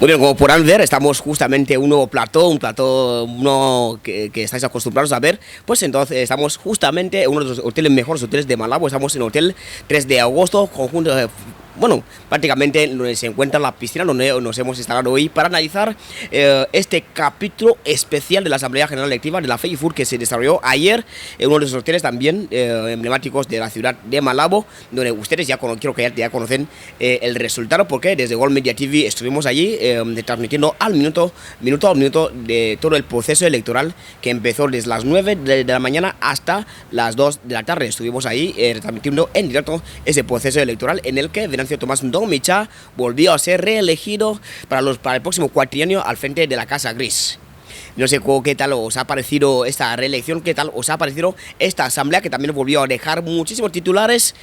Muy bien, como podrán ver, estamos justamente en un nuevo plató, que estáis acostumbrados a ver. Pues entonces estamos justamente en uno de los hoteles mejores hoteles de Malabo. Estamos en el Hotel 3 de Agosto, conjunto bueno, prácticamente donde se encuentra la piscina donde nos hemos instalado hoy para analizar este capítulo especial de la Asamblea General Electiva de la FEIFUR que se desarrolló ayer en uno de los hoteles también emblemáticos de la ciudad de Malabo, donde ustedes creo que ya conocen el resultado, porque desde World Media TV estuvimos allí transmitiendo minuto a minuto de todo el proceso electoral que empezó desde las 9 de la mañana hasta las 2 de la tarde. Estuvimos ahí transmitiendo en directo ese proceso electoral en el que Tomás Ndong-Micha volvió a ser reelegido para el próximo cuatrienio al frente de la Casa Gris. No sé qué tal os ha parecido esta reelección, qué tal os ha parecido esta asamblea, que también volvió a dejar muchísimos titulares.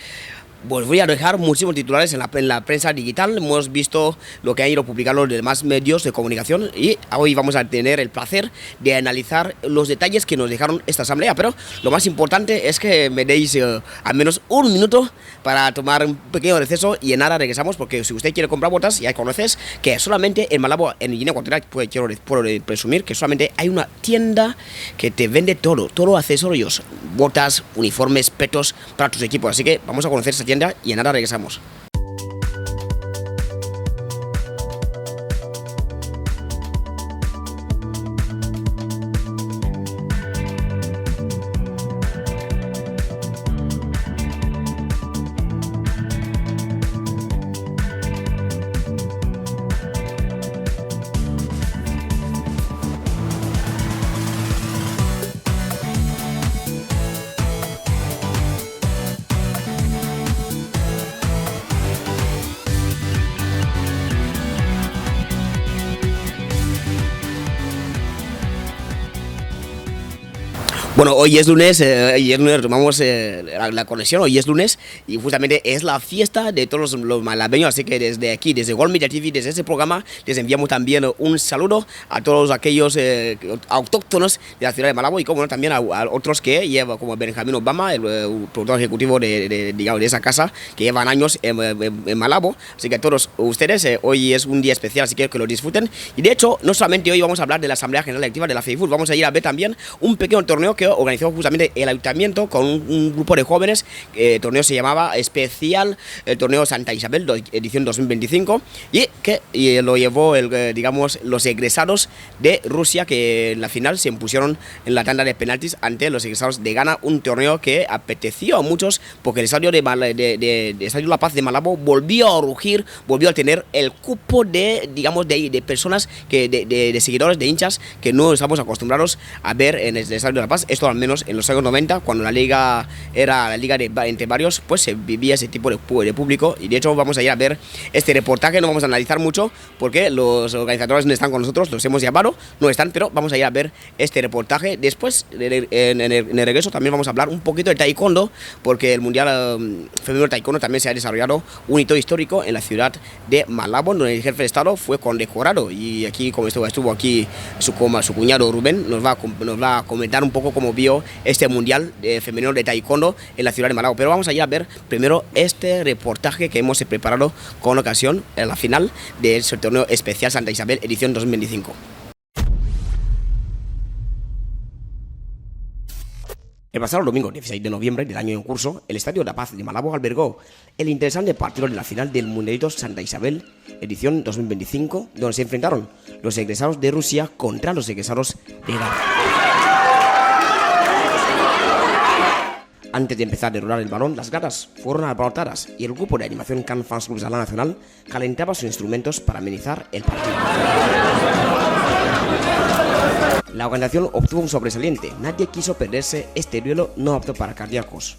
Pues voy a dejar muchísimos titulares en la prensa digital. Hemos visto lo que han ido publicando los demás medios de comunicación y hoy vamos a tener el placer de analizar los detalles que nos dejaron esta asamblea. Pero lo más importante es que me deis al menos un minuto para tomar un pequeño receso y en nada regresamos, porque si usted quiere comprar botas, ya conoces que solamente en Malabo, en Guinea Ecuatorial, puedo presumir que solamente hay una tienda que te vende todo accesorios, botas, uniformes, petos para tus equipos. Así que vamos a conocer esa tienda y en nada regresamos. Bueno, hoy es lunes, tomamos la conexión, hoy es lunes y justamente es la fiesta de todos los malabeños, así que desde aquí, desde World Media TV, desde este programa, les enviamos también un saludo a todos aquellos autóctonos de la ciudad de Malabo y como no, también a otros que llevan, como Benjamín Obama, el productor ejecutivo de esa casa, que llevan años en Malabo. Así que a todos ustedes, hoy es un día especial, así que lo disfruten. Y de hecho, no solamente hoy vamos a hablar de la Asamblea General Electiva de la FEIFUR, vamos a ir a ver también un pequeño torneo que organizó justamente el ayuntamiento con un grupo de jóvenes. El torneo se llamaba Especial el Torneo Santa Isabel edición 2025 y que lo llevó los egresados de Rusia, que en la final se impusieron en la tanda de penaltis ante los egresados de Ghana, un torneo que apeteció a muchos porque el estadio Estadio La Paz de Malabo volvió a rugir, volvió a tener el cupo de personas, de seguidores, de hinchas que no estamos acostumbrados a ver en el Estadio de La Paz. Esto al menos en los años 90, cuando la liga era la liga entre varios, pues se vivía ese tipo de público. Y de hecho vamos a ir a ver este reportaje. No vamos a analizar mucho porque los organizadores no están con nosotros, los hemos llamado, no están, pero vamos a ir a ver este reportaje. Después, en el regreso, también vamos a hablar un poquito de taekwondo, porque el Mundial Femenino de Taekwondo también se ha desarrollado un hito histórico en la ciudad de Malabo, donde el jefe de Estado fue condecorado. Y aquí, como estuvo aquí su cuñado Rubén, nos va a comentar un poco cómo vio este Mundial Femenino de Taekwondo en la ciudad de Malabo. Pero vamos a ir a ver primero este reportaje que hemos preparado con ocasión en la final del torneo especial Santa Isabel edición 2025. El pasado domingo 16 de noviembre del año en curso, el Estadio La Paz de Malabo albergó el interesante partido de la final del Mundialito Santa Isabel edición 2025, donde se enfrentaron los egresados de Rusia contra los egresados de Ghana. Antes de empezar a rolar el balón, las gradas fueron alborotadas y el grupo de animación Can Fans Club Sala Nacional calentaba sus instrumentos para amenizar el partido. La organización obtuvo un sobresaliente. Nadie quiso perderse este duelo no apto para cardíacos.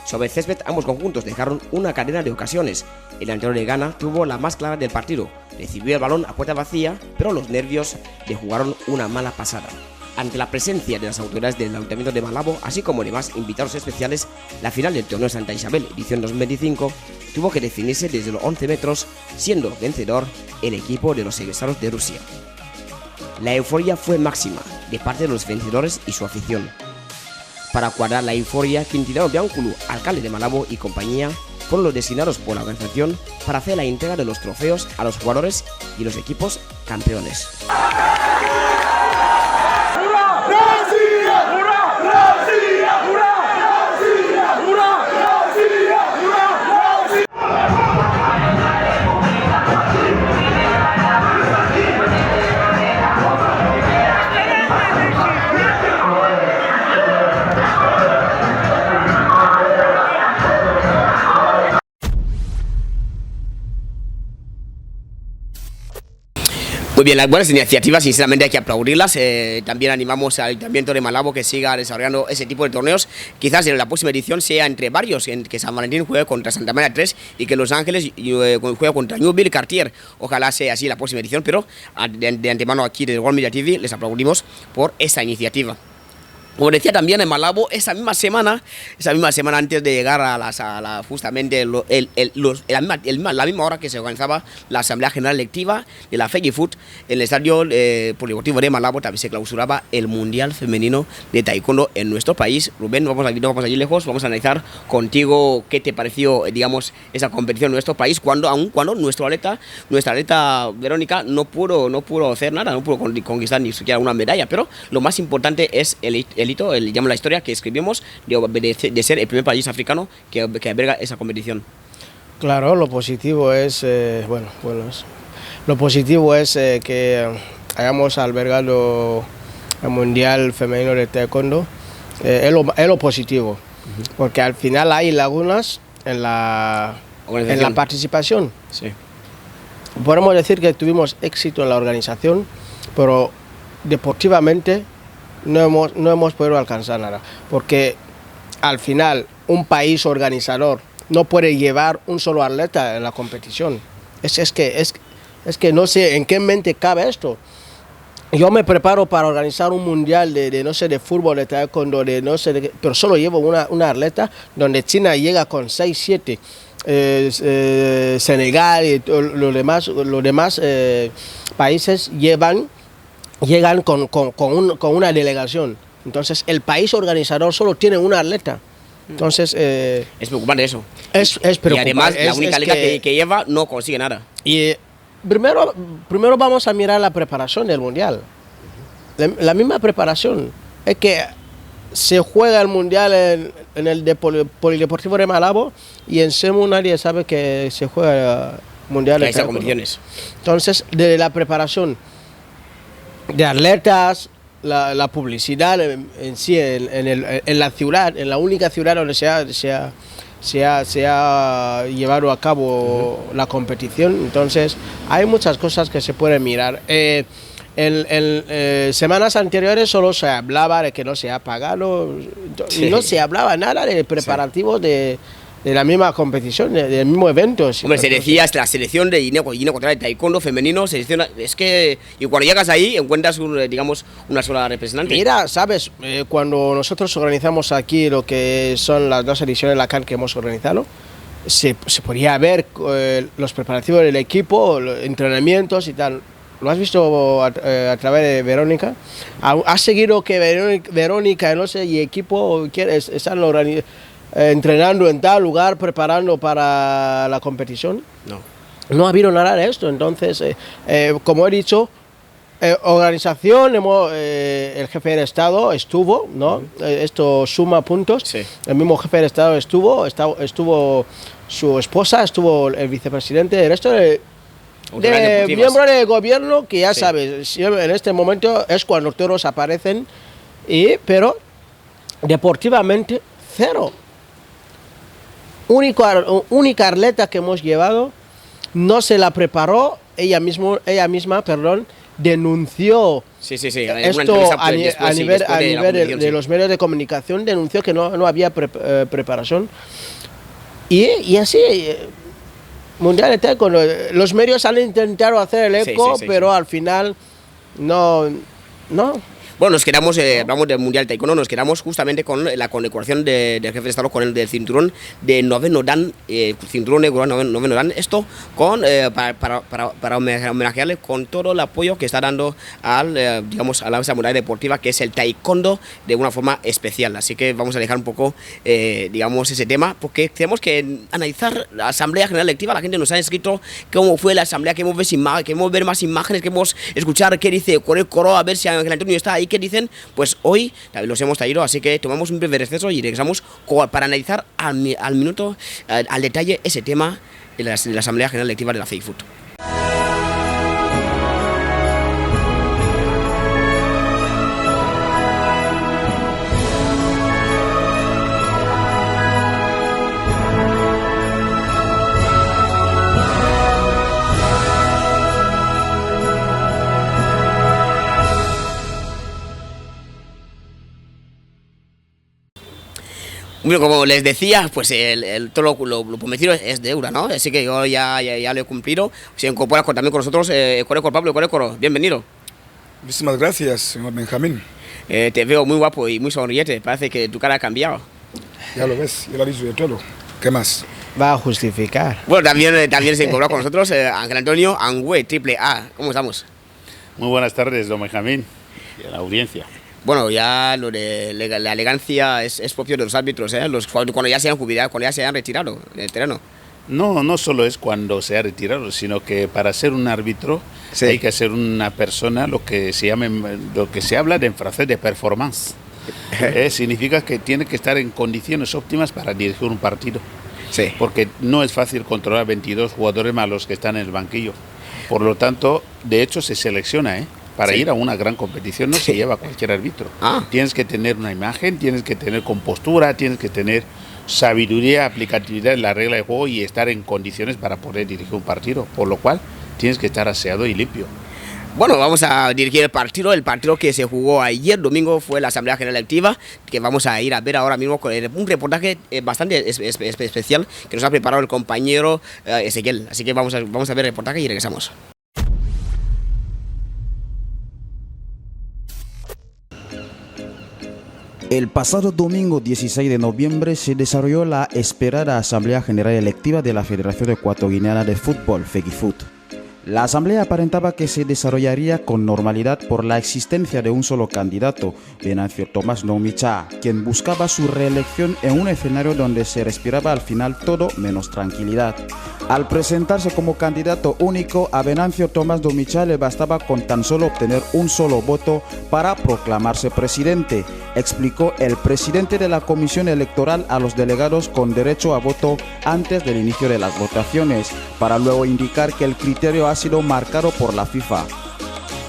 Sobre el césped, ambos conjuntos dejaron una cadena de ocasiones. El delantero de Ghana tuvo la más clara del partido. Recibió el balón a puerta vacía, pero los nervios le jugaron una mala pasada. Ante la presencia de las autoridades del Ayuntamiento de Malabo, así como demás invitados especiales, la final del torneo Santa Isabel edición 2025 tuvo que definirse desde los 11 metros, siendo vencedor el equipo de los egresados de Rusia. La euforia fue máxima de parte de los vencedores y su afición. Para cuadrar la euforia, Quintiliano Bianculu, alcalde de Malabo y compañía, fueron los designados por la organización para hacer la entrega de los trofeos a los jugadores y los equipos campeones. Muy bien, las buenas iniciativas, sinceramente hay que aplaudirlas. También animamos al Ayuntamiento de Malabo que siga desarrollando ese tipo de torneos. Quizás en la próxima edición sea entre varios, que San Valentín juegue contra Santa María 3 y que Los Ángeles juegue contra Newville Cartier. Ojalá sea así la próxima edición, pero de antemano aquí desde World Media TV les aplaudimos por esa iniciativa. Como decía también en Malabo, esa misma semana antes de llegar a justamente la misma hora que se organizaba la Asamblea General Electiva de la FEGIFUT, en el Estadio Polideportivo de Malabo también se clausuraba el Mundial Femenino de Taekwondo en nuestro país. Rubén, no vamos allí lejos, vamos a analizar contigo qué te pareció, digamos, esa competición en nuestro país, cuando nuestra atleta Verónica no pudo hacer nada, no pudo conquistar ni siquiera una medalla, pero lo más importante es la historia que escribimos de ser el primer país africano que alberga esa competición. Claro, lo positivo es, lo positivo es que hayamos albergado el Mundial Femenino de Taekwondo. Es lo positivo, porque al final hay lagunas en la participación. Sí. Podemos decir que tuvimos éxito en la organización, pero deportivamente no hemos podido alcanzar nada, porque al final un país organizador no puede llevar un solo atleta en la competición. Es que no sé en qué mente cabe esto. Yo me preparo para organizar un mundial de fútbol, de taekwondo, pero solo llevo una atleta, donde China llega con 6, 7, Senegal y los demás países llegan con una delegación. Entonces el país organizador solo tiene una atleta. Entonces es preocupante eso. Es preocupante. Y además la única atleta que lleva no consigue nada. Y primero vamos a mirar la preparación del mundial. La misma preparación es que se juega el mundial en el Polideportivo de Malabo, y en SEMU nadie sabe que se juega el mundial de competiciones. Entonces, de la preparación de atletas, la publicidad en sí, en la ciudad, en la única ciudad donde se ha llevado a cabo la competición. Entonces hay muchas cosas que se pueden mirar. En semanas anteriores solo se hablaba de que no se ha pagado, y no se hablaba nada de preparativos de la misma competición, del mismo evento. Hombre, se decía hasta la selección de Guinea contra el taekwondo femenino, es que, y cuando llegas ahí encuentras una sola representante. Mira, sabes, cuando nosotros organizamos aquí lo que son las 2 ediciones de la CAN que hemos organizado, se podía ver los preparativos del equipo, los entrenamientos y tal. ¿Lo has visto a través de Verónica? ¿Has seguido que Verónica, no sé, y equipo están entrenando en tal lugar, preparando para la competición? No ha habido nada de esto. Entonces, como he dicho, organización, el jefe del Estado estuvo, ¿no? Esto suma puntos. Sí. El mismo jefe del Estado estuvo su esposa, estuvo el vicepresidente, el resto de miembros del gobierno, que ya sabes, en este momento es cuando todos aparecen, pero deportivamente cero. Única atleta que hemos llevado no se la preparó, ella misma, denunció esto a nivel de los medios de comunicación, denunció que no había preparación. Y así, Mundial de Taekwondo, los medios han intentado hacer el eco, pero al final no. Bueno, nos quedamos, hablamos del Mundial de Taekwondo, nos quedamos justamente con la condecoración del jefe de Estado con el del cinturón de noveno dan, cinturón negro noveno dan, esto con, para homenajearle con todo el apoyo que está dando al, digamos, a la modalidad deportiva que es el Taekwondo de una forma especial. Así que vamos a dejar un poco, digamos, ese tema, porque tenemos que analizar la Asamblea General Electiva. La gente nos ha escrito cómo fue la Asamblea, queremos ver más imágenes, queremos escuchar qué dice Corel Coro, a ver si Ángel Antonio está ahí, qué dicen. Pues hoy los hemos traído, así que tomamos un breve receso y regresamos para analizar al minuto, al detalle, ese tema de la Asamblea General Electiva de la FEIFUT. Bueno, como les decía, pues todo lo prometido es deuda, ¿no? Así que yo ya lo he cumplido. Se incorpora también con nosotros Pablo Coro, bienvenido. Muchísimas gracias, señor Benjamín. Te veo muy guapo y muy sonriente, parece que tu cara ha cambiado. Ya lo ves, yo lo he dicho de todo. ¿Qué más? Va a justificar. Bueno, también se incorpora con nosotros Ángel Antonio Angüe, AAA. ¿Cómo estamos? Muy buenas tardes, don Benjamín, y a la audiencia. Bueno, ya lo de la elegancia es propio de los árbitros, ¿eh? Cuando ya se han jubilado, cuando ya se han retirado del terreno. No solo es cuando se ha retirado, sino que para ser un árbitro sí, hay que ser una persona, lo que se habla en francés de performance. Significa que tiene que estar en condiciones óptimas para dirigir un partido. Sí. Porque no es fácil controlar 22 jugadores malos que están en el banquillo. Por lo tanto, de hecho se selecciona, para ir a una gran competición no se lleva cualquier árbitro. Tienes que tener una imagen, tienes que tener compostura, tienes que tener sabiduría, aplicatividad en la regla de juego y estar en condiciones para poder dirigir un partido. Por lo cual, tienes que estar aseado y limpio. Bueno, vamos a dirigir el partido. El partido que se jugó ayer domingo fue la Asamblea General Electiva, que vamos a ir a ver ahora mismo con un reportaje bastante especial que nos ha preparado el compañero Ezequiel. Así que vamos a ver el reportaje y regresamos. El pasado domingo 16 de noviembre se desarrolló la esperada Asamblea General Electiva de la Federación Ecuatoguineana de Fútbol, FEGIFUT. La asamblea aparentaba que se desarrollaría con normalidad por la existencia de un solo candidato, Venancio Tomás Ndong-Michaa, quien buscaba su reelección en un escenario donde se respiraba al final todo menos tranquilidad. Al presentarse como candidato único, a Venancio Tomás Ndong-Michaa le bastaba con tan solo obtener un solo voto para proclamarse presidente, explicó el presidente de la Comisión Electoral a los delegados con derecho a voto antes del inicio de las votaciones, para luego indicar que el criterio ha sido marcado por la FIFA.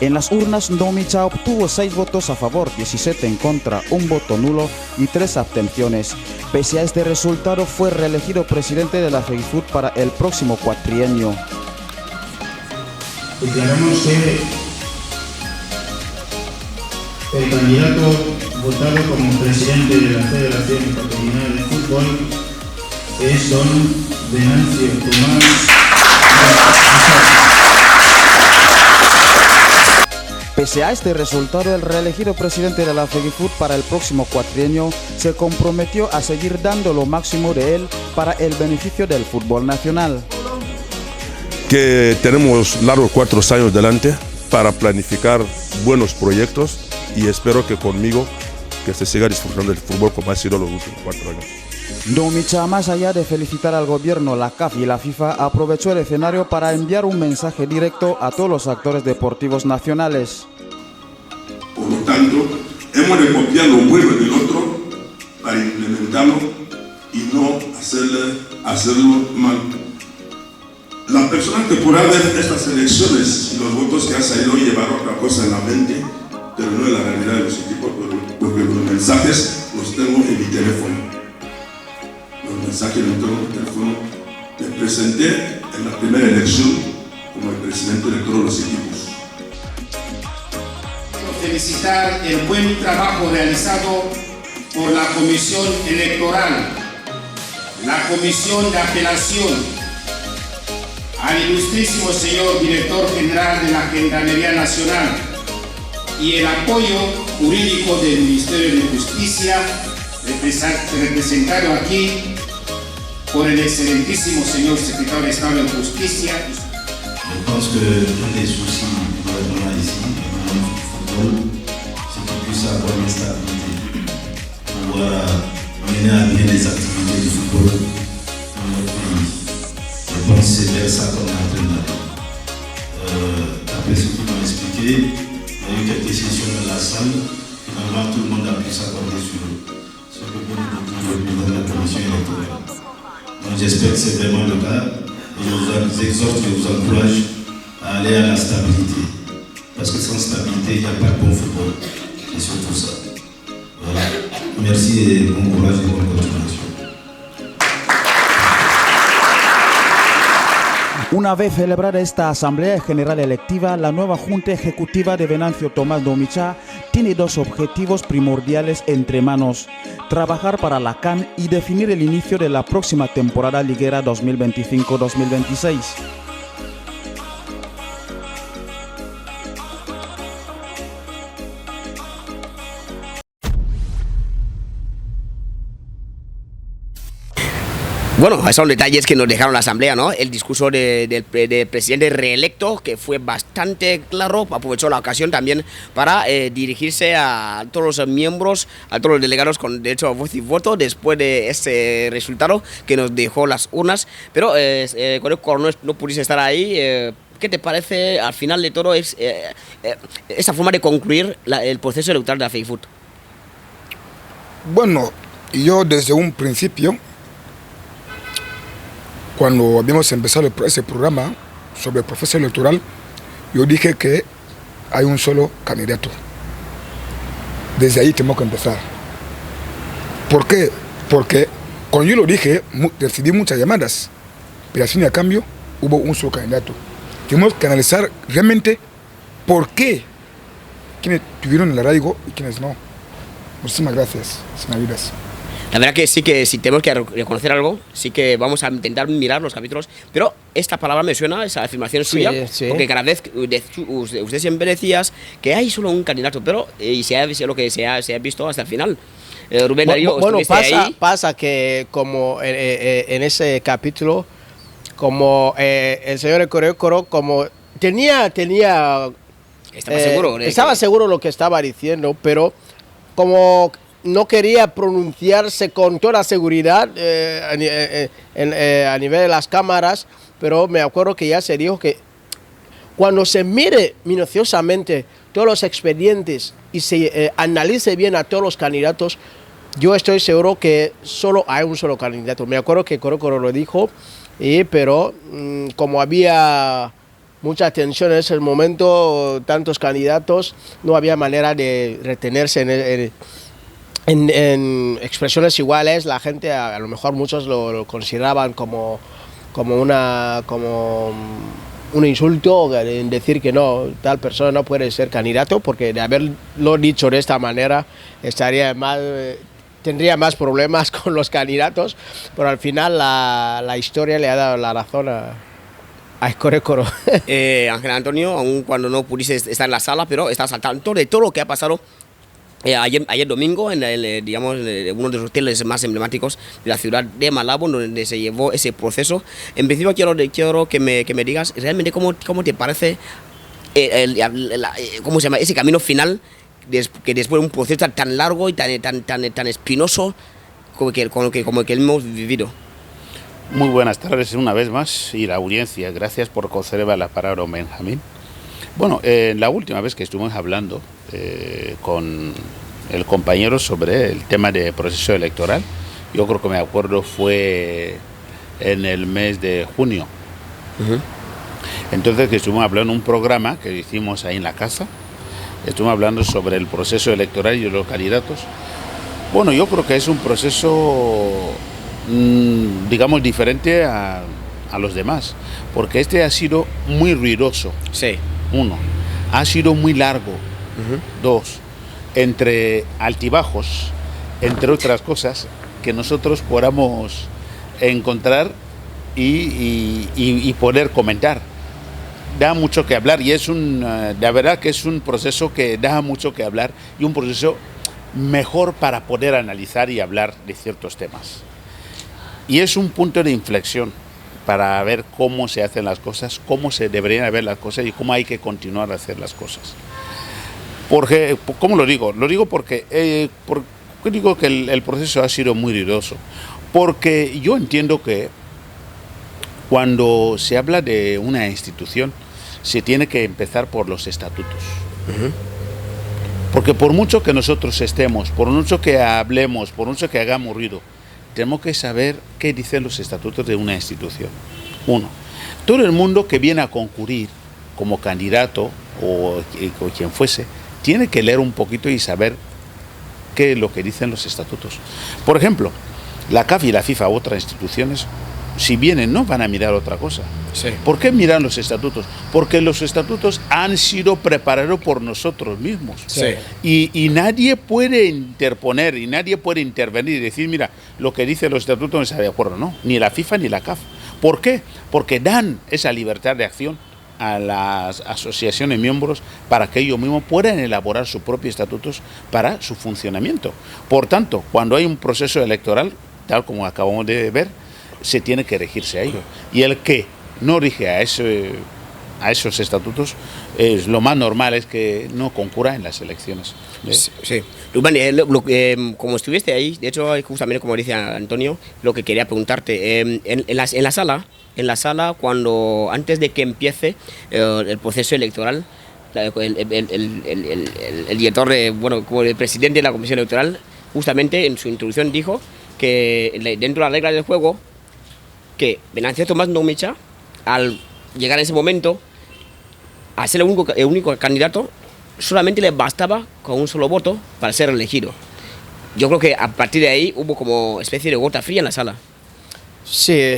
En las urnas, Ndong-Michaa obtuvo 6 votos a favor, 17 en contra, 1 voto nulo y 3 abstenciones. Pese a este resultado, fue reelegido presidente de la FEGIFUT para el próximo cuatrienio. Declaramos que el candidato votado como presidente de la Federación Ecuatoriana de Fútbol es don Venancio Tomás. Pese a este resultado, el reelegido presidente de la FEGIFUT para el próximo cuatrienio se comprometió a seguir dando lo máximo de él para el beneficio del fútbol nacional. Que tenemos largos 4 años delante para planificar buenos proyectos y espero que conmigo que se siga disfrutando del fútbol como ha sido los últimos 4 años. Ndong-Michaa, más allá de felicitar al gobierno, la CAF y la FIFA, aprovechó el escenario para enviar un mensaje directo a todos los actores deportivos nacionales. Por lo tanto, hemos de copiar lo bueno del otro para implementarlo y no hacerlo mal. La persona que podrá ver estas elecciones y los votos que han salido llevar otra cosa en la mente, pero no en la realidad de los equipos, porque los mensajes los tengo en mi teléfono. Los mensajes los tengo en mi teléfono. Me presenté en la primera elección como el presidente de todos los equipos. Quiero felicitar el buen trabajo realizado por la Comisión Electoral, la Comisión de Apelación, al ilustrísimo señor Director General de la Gendarmería Nacional y el apoyo jurídico del Ministerio de Justicia, representado aquí por el excelentísimo señor secretario de Estado de Justicia. Je pense que un des soucis du gouvernement ici, du football, c'est qu'il puisse avoir une stabilité, pouvoir mener à bien les activités du football dans notre pays. Je pense que c'est vers ça qu'on est en train d'aller. Après ce qu'ils m'ont expliqué, il y a eu quelques sessions dans la salle, finalement tout le monde a pu s'accorder sur ce que vous nous de la commission électorale. Donc j'espère que c'est vraiment le cas. Je vous exhorte, je vous encourage à aller à la stabilité. Parce que sans stabilité, il n'y a pas de bon football. Et surtout ça. Voilà. Merci et bon courage et bonne continuation. Una vez celebrada esta Asamblea General Electiva, la nueva Junta Ejecutiva de Venancio Tomás Ndomicha tiene dos objetivos primordiales entre manos: trabajar para la CAN y definir el inicio de la próxima temporada liguera 2025-2026. Bueno, esos son detalles que nos dejaron la asamblea, ¿no? El discurso del presidente reelecto, que fue bastante claro, aprovechó la ocasión también para dirigirse a todos los miembros, a todos los delegados con derecho a voz y voto después de ese resultado que nos dejó las urnas. Pero cuando no pudiste estar ahí, ¿qué te parece al final de todo esa forma de concluir el proceso electoral de la FEGIFUT? Bueno, yo desde un principio, cuando habíamos empezado ese programa sobre el proceso electoral, yo dije que hay un solo candidato. Desde ahí tenemos que empezar. ¿Por qué? Porque cuando yo lo dije, recibí muchas llamadas, pero al fin y al cambio hubo un solo candidato. Tenemos que analizar realmente por qué, quienes tuvieron el arraigo y quienes no. Muchísimas gracias, señoritas. La verdad que sí, que si tenemos que reconocer algo, sí que vamos a intentar mirar los capítulos, pero esta palabra me suena, esa afirmación suya, sí. Porque cada vez usted siempre decías que hay solo un candidato, pero y se ha lo que se ha visto hasta el final. Rubén Darío, bueno, ahí. pasa que como en ese capítulo, como el señor Ecorecoro, como estaba seguro de lo que estaba diciendo, pero como no quería pronunciarse con toda seguridad a nivel de las cámaras, pero me acuerdo que ya se dijo que cuando se mire minuciosamente todos los expedientes y se analice bien a todos los candidatos, yo estoy seguro que solo hay un solo candidato. Me acuerdo que Corocoro lo dijo, pero como había mucha tensión en ese momento, tantos candidatos, no había manera de retenerse en expresiones iguales. La gente, a lo mejor muchos lo consideraban como un insulto en decir que no, tal persona no puede ser candidato, porque de haberlo dicho de esta manera tendría más problemas con los candidatos, pero al final la historia le ha dado la razón a Ecorecoro. Ángel Antonio, aun cuando no pudiste estar en la sala, pero estás al tanto de todo lo que ha pasado ayer domingo en uno de los hoteles más emblemáticos de la ciudad de Malabo, donde se llevó ese proceso. En principio quiero que me digas realmente cómo te parece cómo se llama ese camino final, que después de un proceso tan largo y tan espinoso como el que hemos vivido. Muy buenas tardes una vez más, y la audiencia, gracias por concederme la palabra, Benjamín. Bueno, la última vez que estuvimos hablando con el compañero sobre el tema de proceso electoral, yo creo que me acuerdo fue en el mes de junio. Entonces, que estuvimos hablando de un programa que hicimos ahí en la casa, estuvimos hablando sobre el proceso electoral y los candidatos. Bueno, yo creo que es un proceso, digamos, diferente a los demás, porque este ha sido muy ruidoso. Sí. Uno, ha sido muy largo. Dos, entre altibajos, entre otras cosas que nosotros podamos encontrar y poder comentar. da mucho que hablar y es la verdad que es un proceso que da mucho que hablar y un proceso mejor para poder analizar y hablar de ciertos temas. Y es un punto de inflexión para ver cómo se hacen las cosas, cómo se deberían hacer las cosas y cómo hay que continuar a hacer las cosas. Porque, ¿cómo lo digo? Lo digo porque digo que el proceso ha sido muy ruidoso. Porque yo entiendo que cuando se habla de una institución, se tiene que empezar por los estatutos. Porque por mucho que nosotros estemos, por mucho que hablemos, por mucho que hagamos ruido, tenemos que saber qué dicen los estatutos de una institución. Uno, todo el mundo que viene a concurrir como candidato o quien fuese, tiene que leer un poquito y saber qué es lo que dicen los estatutos. Por ejemplo, la CAF y la FIFA, otras instituciones, si vienen, no van a mirar otra cosa. Sí. ¿Por qué miran los estatutos? Porque los estatutos han sido preparados por nosotros mismos. Sí. Y nadie puede interponer y nadie puede intervenir y decir, mira, lo que dice los estatutos no está de acuerdo, no. Ni la FIFA ni la CAF. ¿Por qué? Porque dan esa libertad de acción a las asociaciones miembros para que ellos mismos puedan elaborar sus propios estatutos para su funcionamiento. Por tanto, cuando hay un proceso electoral, tal como acabamos de ver, se tiene que regirse a ello. Y el que no rige a esos estatutos, lo más normal es que no concurra en las elecciones. Sí. Rubén, como estuviste ahí, de hecho, justamente como dice Antonio, lo que quería preguntarte, en la sala, cuando antes de que empiece el proceso electoral, el director, como el presidente de la Comisión Electoral, justamente en su introducción dijo que dentro de las reglas del juego, que Venancio Tomás Ndomicha, al llegar a ese momento, a ser el único candidato, solamente le bastaba con un solo voto para ser elegido. Yo creo que a partir de ahí hubo como especie de gota fría en la sala. Sí,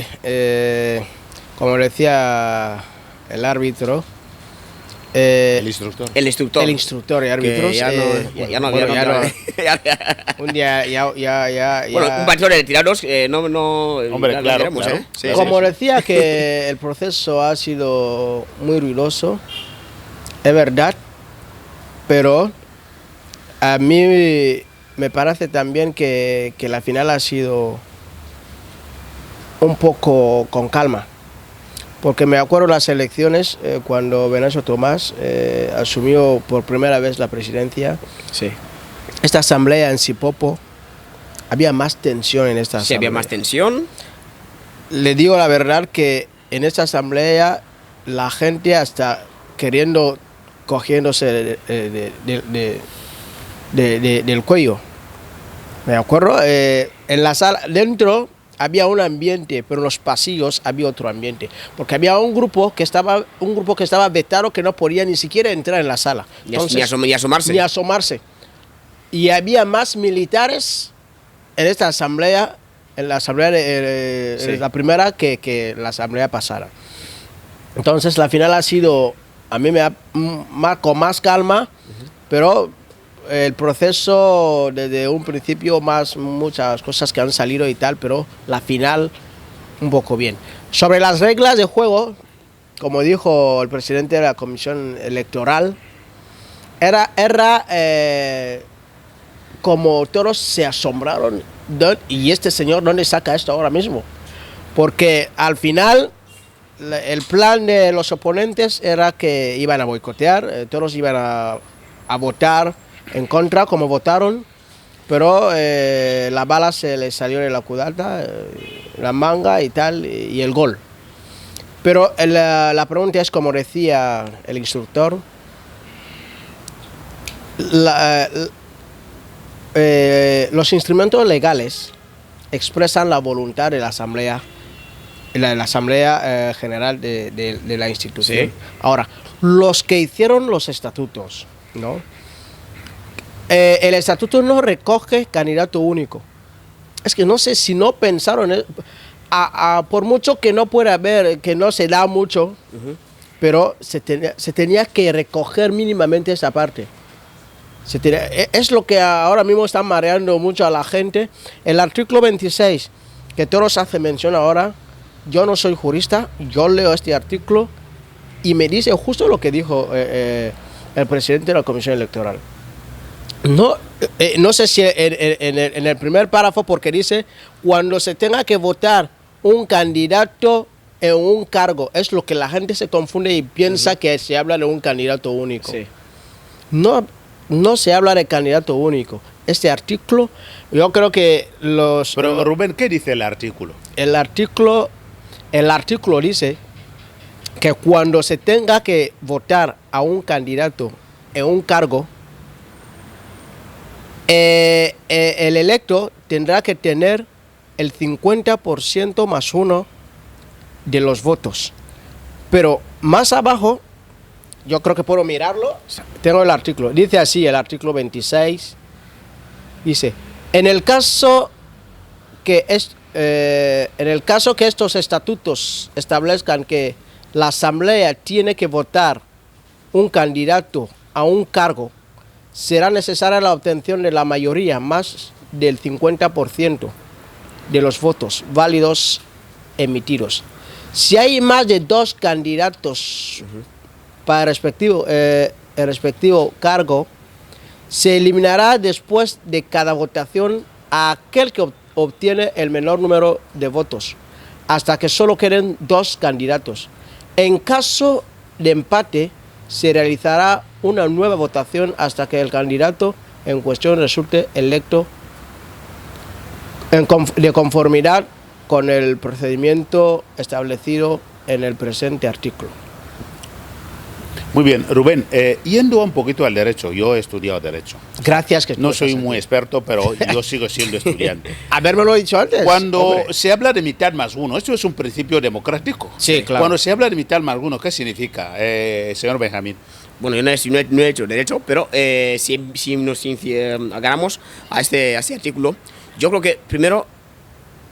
como decía el árbitro, El instructor. El instructor y árbitros. Un día ya. Bueno, un partido de retirados, Hombre, claro. Sí, como decía que el proceso ha sido muy ruidoso, es verdad, pero a mí me parece también que la final ha sido un poco con calma. Porque me acuerdo las elecciones, cuando Venancio Tomás asumió por primera vez la presidencia. Sí. Esta asamblea en Sipopo, había más tensión en esta asamblea. Sí, había más tensión. Le digo la verdad que en esta asamblea la gente hasta cogiéndose del cuello. Me acuerdo, en la sala, dentro había un ambiente, pero en los pasillos había otro ambiente, porque había un grupo que estaba vetado, que no podía ni siquiera entrar en la sala. Entonces, ni asomarse. Y había más militares en esta asamblea, en la asamblea de la primera, que la asamblea pasada. Entonces la final ha sido, a mí con más calma, pero el proceso desde un principio, muchas cosas que han salido y tal, pero la final un poco bien. Sobre las reglas de juego, como dijo el presidente de la Comisión Electoral, era como todos se asombraron, y este señor, ¿dónde saca esto ahora mismo? Porque al final el plan de los oponentes era que iban a boicotear, todos iban a votar en contra, como votaron, pero la bala se le salió de la culata, la manga y tal, y el gol. Pero la pregunta es, como decía el instructor, los instrumentos legales expresan la voluntad de la Asamblea, la Asamblea General de la institución. Sí. Ahora, los que hicieron los estatutos, ¿no? El estatuto no recoge candidato único. Es que no sé si no pensaron, por mucho que no pueda haber, que no se da mucho, pero se tenía que recoger mínimamente esa parte. Es lo que ahora mismo está mareando mucho a la gente. El artículo 26, que todos hacen mención ahora, yo no soy jurista, yo leo este artículo y me dice justo lo que dijo el presidente de la Comisión Electoral. No sé si en el primer párrafo, porque dice, cuando se tenga que votar un candidato en un cargo, es lo que la gente se confunde y piensa que se habla de un candidato único. Sí. No se habla de candidato único. Este artículo, yo creo que los... Pero Rubén, ¿qué dice el artículo? El artículo dice que cuando se tenga que votar a un candidato en un cargo, el electo tendrá que tener el 50% más 1 de los votos. Pero más abajo, yo creo que puedo mirarlo, tengo el artículo, dice así, el artículo 26, dice, en el caso que estos estatutos establezcan que la Asamblea tiene que votar un candidato a un cargo, será necesaria la obtención de la mayoría, más del 50% de los votos válidos emitidos. Si hay más de 2 candidatos para el respectivo cargo, se eliminará después de cada votación a aquel que obtiene el menor número de votos, hasta que solo queden 2 candidatos. En caso de empate, se realizará una nueva votación hasta que el candidato en cuestión resulte electo de conformidad con el procedimiento establecido en el presente artículo. Muy bien, Rubén, yendo un poquito al derecho, yo he estudiado derecho. Gracias. Que no soy muy experto, pero yo sigo siendo estudiante. Habérmelo dicho antes. Cuando se habla de mitad más 1, esto es un principio democrático. Sí, claro. Cuando se habla de mitad más 1, ¿qué significa, señor Benjamín? Bueno, yo no he hecho derecho, pero si nos agarramos a este artículo, yo creo que primero,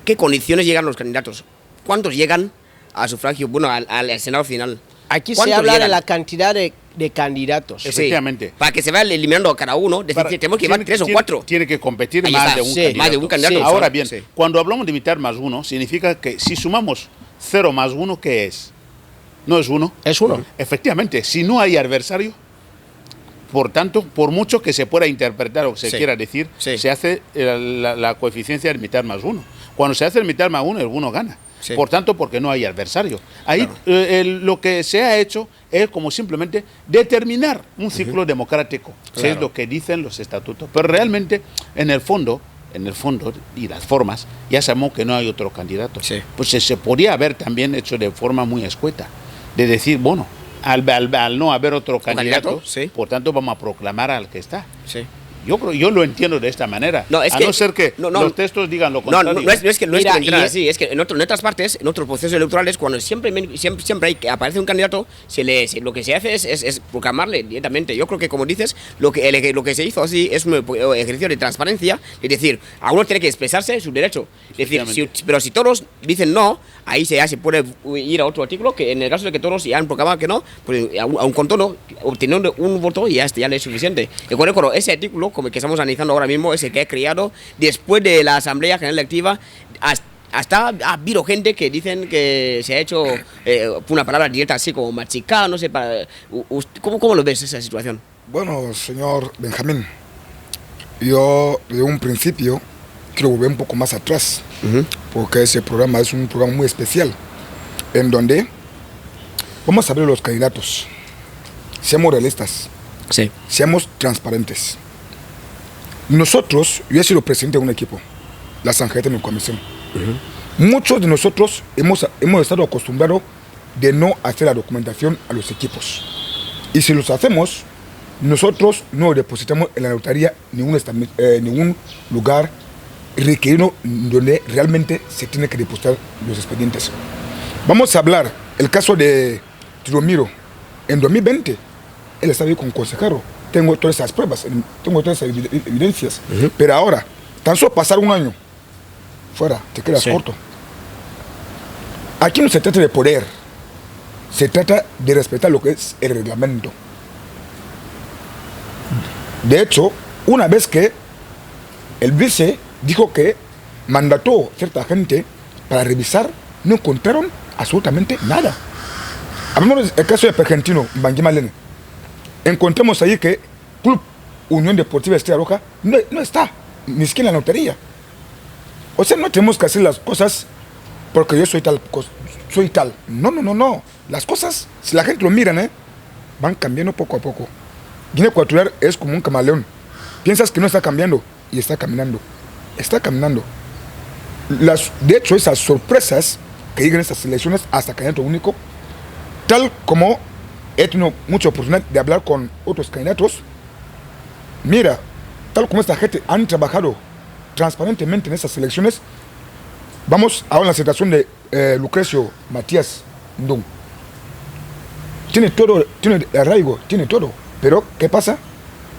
¿qué condiciones llegan los candidatos? ¿Cuántos llegan a sufragio, bueno, al Senado final? Aquí se habla de la cantidad de candidatos. Efectivamente. Sí, para que se vaya eliminando a cada uno, tenemos que llevar 3 o 4. Tiene que competir más de un candidato. Sí, ahora bien, cuando hablamos de mitad más 1, significa que si sumamos 0 más 1, ¿qué es? ¿No es 1? Es 1. Efectivamente, si no hay adversario, por tanto, por mucho que se pueda interpretar o que se quiera decir, se hace la coeficiencia de mitad más 1. Cuando se hace el mitad más 1, el 1 gana. Sí. Por tanto, porque no hay adversario. Ahí lo que se ha hecho es como simplemente determinar un ciclo democrático. Es lo que dicen los estatutos. Pero realmente, en el fondo y las formas, ya sabemos que no hay otro candidato. Sí. Pues se podría haber también hecho de forma muy escueta. De decir, bueno, al no haber otro candidato, por tanto vamos a proclamar al que está. Sí. Yo lo entiendo de esta manera, no ser que los textos digan lo contrario. No es que lo entiendan así, es que en otras partes, en otros procesos electorales, cuando siempre hay que aparece un candidato, lo que se hace es proclamarle directamente. Yo creo que, como dices, lo que se hizo así es un ejercicio de transparencia, es decir, a uno tiene que expresarse su derecho. Es decir, pero si todos dicen no, ahí ya se puede ir a otro artículo, que en el caso de que todos ya han proclamado que no, pues aun con todo, obteniendo un voto ya le es suficiente. Recuerdo, ese artículo, como el que estamos analizando ahora mismo, es el que ha creado después de la Asamblea General Electiva. Hasta ha habido gente que dicen que se ha hecho una palabra directa así como machicado, no sé, ¿cómo lo ves esa situación? Bueno, señor Benjamín, yo de un principio quiero volver un poco más atrás, porque ese programa es un programa muy especial, en donde vamos a ver los candidatos, seamos realistas, seamos transparentes. Nosotros, yo he sido presidente de un equipo, la Sanjeta en mi comisión. Muchos de nosotros hemos estado acostumbrados de no hacer la documentación a los equipos. Y si los hacemos, nosotros no depositamos en la notaría ningún lugar requerido donde realmente se tiene que depositar los expedientes. Vamos a hablar el caso de Tiromiro. En 2020, él estaba ahí con consejero. Tengo todas esas pruebas, tengo todas esas evidencias. Pero ahora, tan solo pasar un año fuera, te quedas corto. Aquí no se trata de poder, se trata de respetar lo que es el reglamento. De hecho, una vez que el vice dijo que mandató a cierta gente para revisar, no encontraron absolutamente nada. Hablamos del caso de Argentino, Banguima Lene. Encontramos ahí que Club Unión Deportiva Estrella Roja no está, ni siquiera en la lotería. O sea, no tenemos que hacer las cosas porque yo soy tal. No. Las cosas, si la gente lo mira, van cambiando poco a poco. Guinea Ecuatorial es como un camaleón. Piensas que no está cambiando y está caminando. Está caminando. De hecho, esas sorpresas que llegan a estas elecciones hasta candidato único, tal como he tenido mucha oportunidad de hablar con otros candidatos, mira, tal como esta gente han trabajado transparentemente en estas elecciones, vamos ahora a la situación de Lucrecio Matías Ndung. Tiene todo, tiene arraigo, tiene todo, pero ¿qué pasa?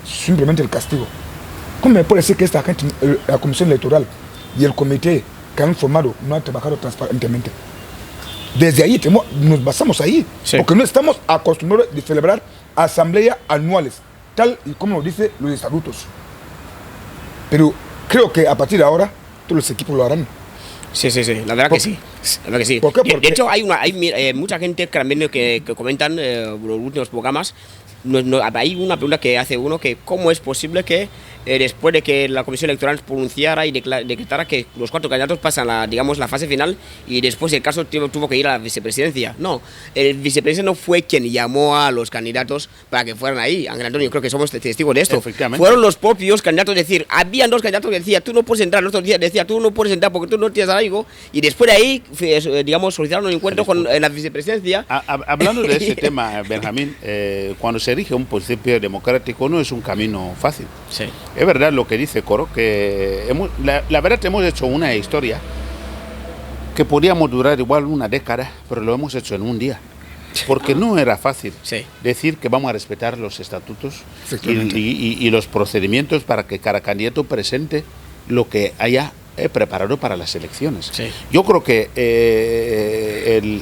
Simplemente el castigo. ¿Cómo me puede decir que esta gente, la Comisión Electoral y el comité que han formado no han trabajado transparentemente? Desde ahí nos basamos ahí, sí, porque no estamos acostumbrados a celebrar asambleas anuales, tal y como lo dice los estatutos. Pero creo que a partir de ahora todos los equipos lo harán. Sí, la verdad que sí. La verdad que sí. ¿Por qué? De hecho, hay mucha gente que comentan los últimos programas. Hay una pregunta que hace uno, que cómo es posible que después de que la Comisión Electoral pronunciara y decretara que los 4 candidatos pasan la fase final y después el caso tuvo que ir a la vicepresidencia. No, el vicepresidente no fue quien llamó a los candidatos para que fueran ahí. Ángel Antonio, creo que somos testigos de esto. Fueron los propios candidatos, es decir, habían 2 candidatos que decían tú no puedes entrar, el otro día decía tú no puedes entrar porque tú no tienes algo, y después de ahí solicitaron un encuentro con la vicepresidencia. Hablando de ese tema, Benjamín, cuando se erige un principio democrático no es un camino fácil. Sí. Es verdad lo que dice Coro, que la verdad hemos hecho una historia que podríamos durar igual una década, pero lo hemos hecho en un día. Porque no era fácil decir que vamos a respetar los estatutos y los procedimientos para que cada candidato presente lo que haya preparado para las elecciones. Sí. Yo creo que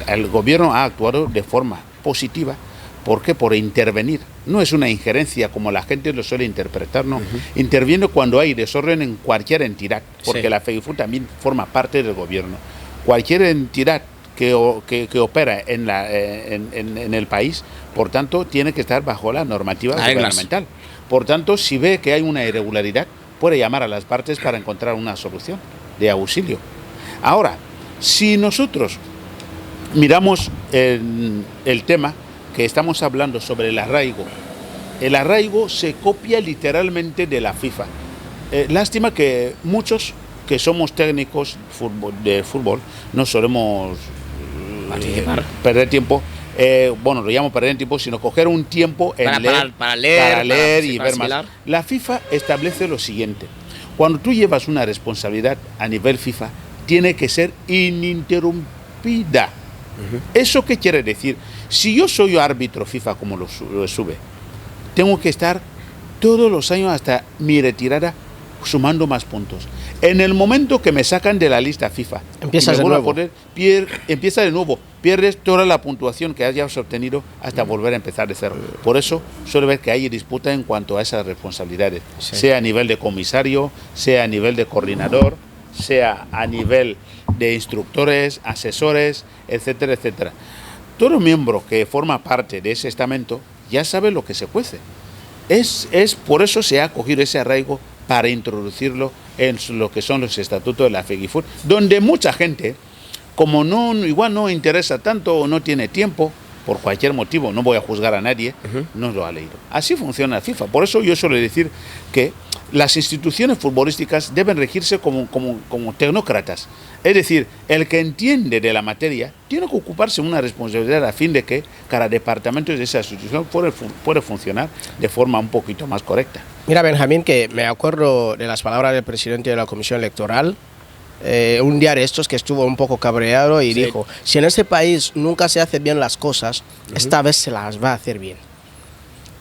el gobierno ha actuado de forma positiva. ¿Por qué? Por intervenir. No es una injerencia como la gente lo suele interpretar, no. Interviene cuando hay desorden en cualquier entidad, porque la FEGIFUT también forma parte del gobierno. Cualquier entidad que opera en el país, por tanto, tiene que estar bajo la normativa gubernamental. Por tanto, si ve que hay una irregularidad, puede llamar a las partes para encontrar una solución de auxilio. Ahora, si nosotros miramos el tema que estamos hablando sobre el arraigo se copia literalmente de la FIFA. Lástima que muchos que somos técnicos de fútbol no solemos perder tiempo. Lo llamo perder tiempo, sino coger un tiempo para leer y ver más. La FIFA establece lo siguiente: cuando tú llevas una responsabilidad a nivel FIFA, tiene que ser ininterrumpida. ¿Eso qué quiere decir? Si yo soy árbitro FIFA, como lo sube, tengo que estar todos los años hasta mi retirada sumando más puntos. En el momento que me sacan de la lista FIFA, empieza de nuevo, pierdes toda la puntuación que hayas obtenido hasta volver a empezar de cero. Por eso suele ver que hay disputa en cuanto a esas responsabilidades, sea a nivel de comisario, sea a nivel de coordinador, sea a nivel de instructores, asesores, etcétera, etcétera. Todo miembro que forma parte de ese estamento ya sabe lo que se cuece. Por eso se ha cogido ese arraigo para introducirlo en lo que son los estatutos de la FEGIFUT, donde mucha gente, como igual no interesa tanto o no tiene tiempo, por cualquier motivo, no voy a juzgar a nadie, no lo ha leído. Así funciona la FIFA. Por eso yo suelo decir que las instituciones futbolísticas deben regirse como tecnócratas. Es decir, el que entiende de la materia tiene que ocuparse de una responsabilidad a fin de que cada departamento de esa institución pueda funcionar de forma un poquito más correcta. Mira, Benjamín, que me acuerdo de las palabras del presidente de la Comisión Electoral, un día de estos que estuvo un poco cabreado y dijo, si en este país nunca se hacen bien las cosas, esta vez se las va a hacer bien.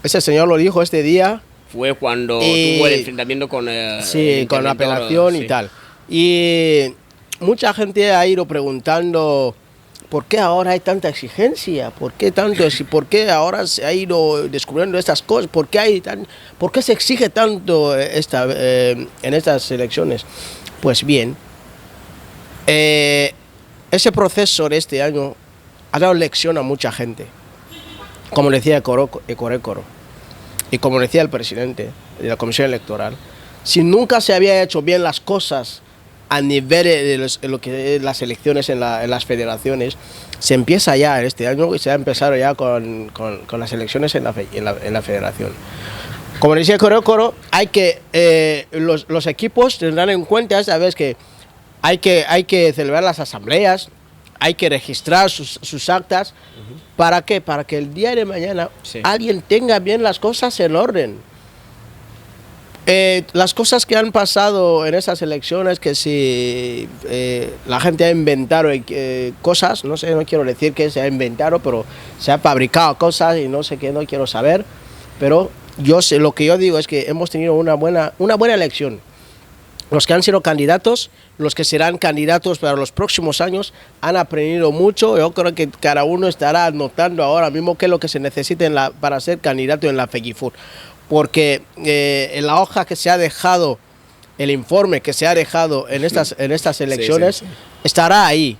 Ese señor lo dijo este día. Fue cuando tuvo el enfrentamiento con con la apelación y tal. Y mucha gente ha ido preguntando por qué ahora hay tanta exigencia, por qué ahora se ha ido descubriendo estas cosas, por qué se exige tanto en estas elecciones. Pues bien, ese proceso de este año ha dado lección a mucha gente. como decía Ecorécoro, y como decía el presidente de la Comisión Electoral, si nunca se había hecho bien las cosas a nivel de lo que es las elecciones en las federaciones, se empieza ya este año y se ha empezado ya con las elecciones en la federación. Como decía Ecorécoro, hay que los equipos tendrán en cuenta, sabes, que hay que celebrar las asambleas, hay que registrar sus actas. ¿Para qué? Para que el día de mañana alguien tenga bien las cosas en orden. Las cosas que han pasado en esas elecciones, que si la gente ha inventado cosas, no sé, no quiero decir que se ha inventado, pero se ha fabricado cosas y no sé qué, no quiero saber, pero yo sé, lo que yo digo es que hemos tenido una buena elección. Los que han sido candidatos, los que serán candidatos para los próximos años, han aprendido mucho. Yo creo que cada uno estará anotando ahora mismo qué es lo que se necesita para ser candidato en la FEGIFUT. Porque en la hoja que se ha dejado, el informe que se ha dejado en estas elecciones, estará ahí.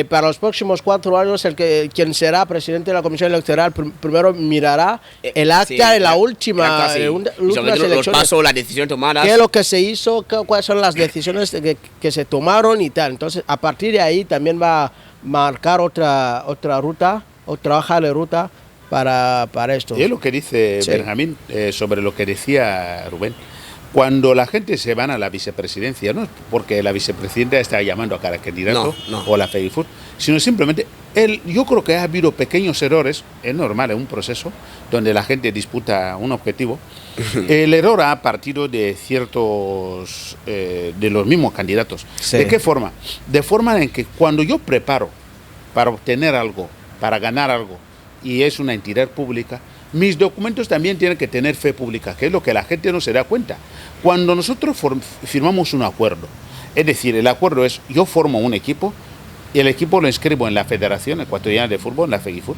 Para los próximos 4 años, quien será presidente de la Comisión Electoral primero mirará el acta de la última elecciones, la decisión tomada, qué es lo que se hizo, cuáles son las decisiones que se tomaron y tal. Entonces, a partir de ahí también va a marcar otra ruta, otra hoja de ruta para esto. Y es lo que dice Benjamín sobre lo que decía Rubén. Cuando la gente se van a la vicepresidencia, no es porque la vicepresidenta está llamando a cada candidato o la FEGIFUT, sino simplemente yo creo que ha habido pequeños errores, es normal en un proceso donde la gente disputa un objetivo. El error ha partido de ciertos, de los mismos candidatos. ¿De qué forma? De forma en que cuando yo preparo para obtener algo, para ganar algo, y es una entidad pública, mis documentos también tienen que tener fe pública, que es lo que la gente no se da cuenta. Cuando nosotros firmamos un acuerdo, es decir, el acuerdo es, yo formo un equipo, y el equipo lo inscribo en la Federación Ecuatoriana de Fútbol, en la FEGIFUT,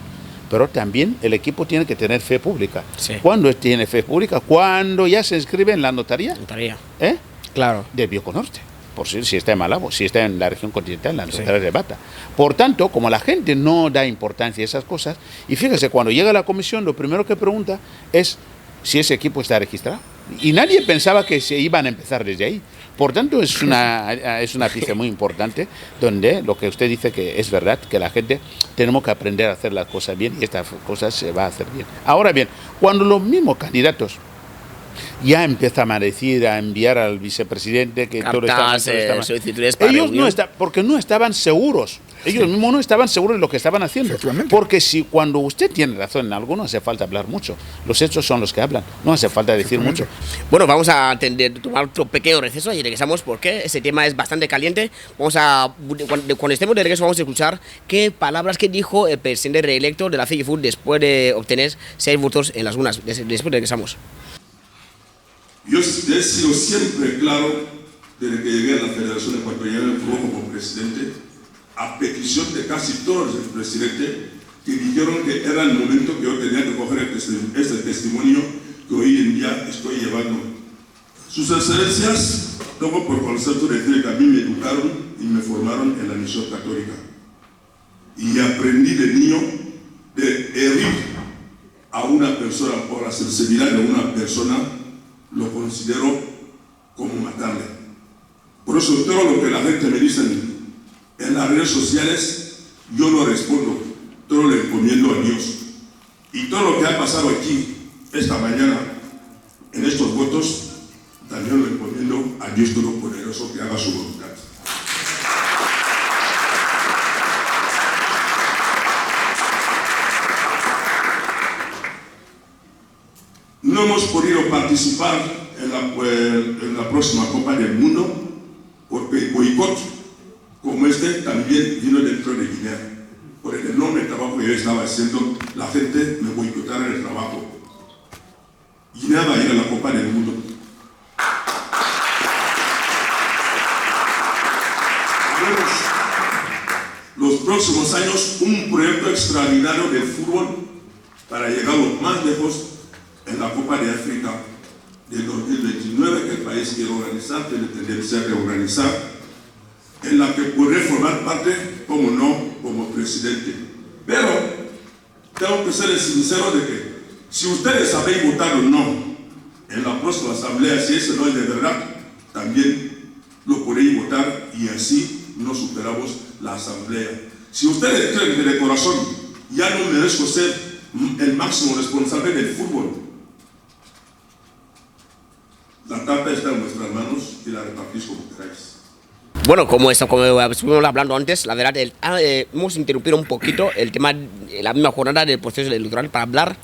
pero también el equipo tiene que tener fe pública. ¿Cuándo tiene fe pública? Cuando ya se inscribe en la notaría. Claro. De Bioko-Norte. Por si está en Malabo, si está en la región continental, en la notaría de Bata. Por tanto, como la gente no da importancia a esas cosas, y fíjese, cuando llega a la comisión, lo primero que pregunta es si ese equipo está registrado. Y nadie pensaba que se iban a empezar desde ahí. Por tanto, es una pieza muy importante, donde lo que usted dice que es verdad, que la gente tenemos que aprender a hacer las cosas bien, y estas cosas se va a hacer bien. Ahora bien, cuando los mismos candidatos ya empiezan a decir, a enviar al vicepresidente que todo estaba ellos no porque no estaban seguros, ellos mismos no estaban seguros de lo que estaban haciendo, porque si cuando usted tiene razón en algo no hace falta hablar mucho, los hechos son los que hablan, no hace falta decir mucho. Bueno, vamos a tomar otro pequeño receso y regresamos porque ese tema es bastante caliente. Cuando estemos de regreso vamos a escuchar qué palabras que dijo el presidente reelecto de la FEGIFUT después de obtener 6 votos en las urnas. Después regresamos. Yo he sido siempre claro desde que llegué a la Federación Ecuatoriana de Fútbol como presidente, a petición de casi todos los presidentes que dijeron que era el momento que yo tenía que coger este testimonio que hoy en día estoy llevando. Sus excelencias, tengo por concepto de decir que a mí me educaron y me formaron en la misión católica. Y aprendí de niño de herir a una persona por la sensibilidad de una persona, lo considero como matarle. Por eso todo lo que la gente me dice en las redes sociales, yo lo respondo, todo lo encomiendo a Dios. Y todo lo que ha pasado aquí esta mañana en estos votos, también lo encomiendo a Dios Todopoderoso, que haga su voluntad. No hemos podido participar en la próxima Copa del Mundo porque el boicot como este también vino dentro de Guinea. Por el enorme trabajo que yo estaba haciendo, la gente me boicotara el trabajo. Guinea va a ir a la Copa del Mundo. Los próximos años, un proyecto extraordinario de fútbol para llegar más lejos en la Copa de África de 2029, que el país quiere organizar, tiene tendencia a reorganizar, en la que podré formar parte, como no, como presidente. Pero tengo tengo que ser sincero de que si ustedes habéis votado no en la próxima asamblea, si ese no es de verdad, también lo podéis votar y así no superamos la asamblea. Si ustedes creen que de corazón ya no merezco ser el máximo responsable del fútbol, la carta está en vuestras manos y la repartís como queráis. Bueno, como estuvimos hablando antes, la verdad, hemos interrumpido un poquito el tema, la misma jornada del proceso electoral para hablar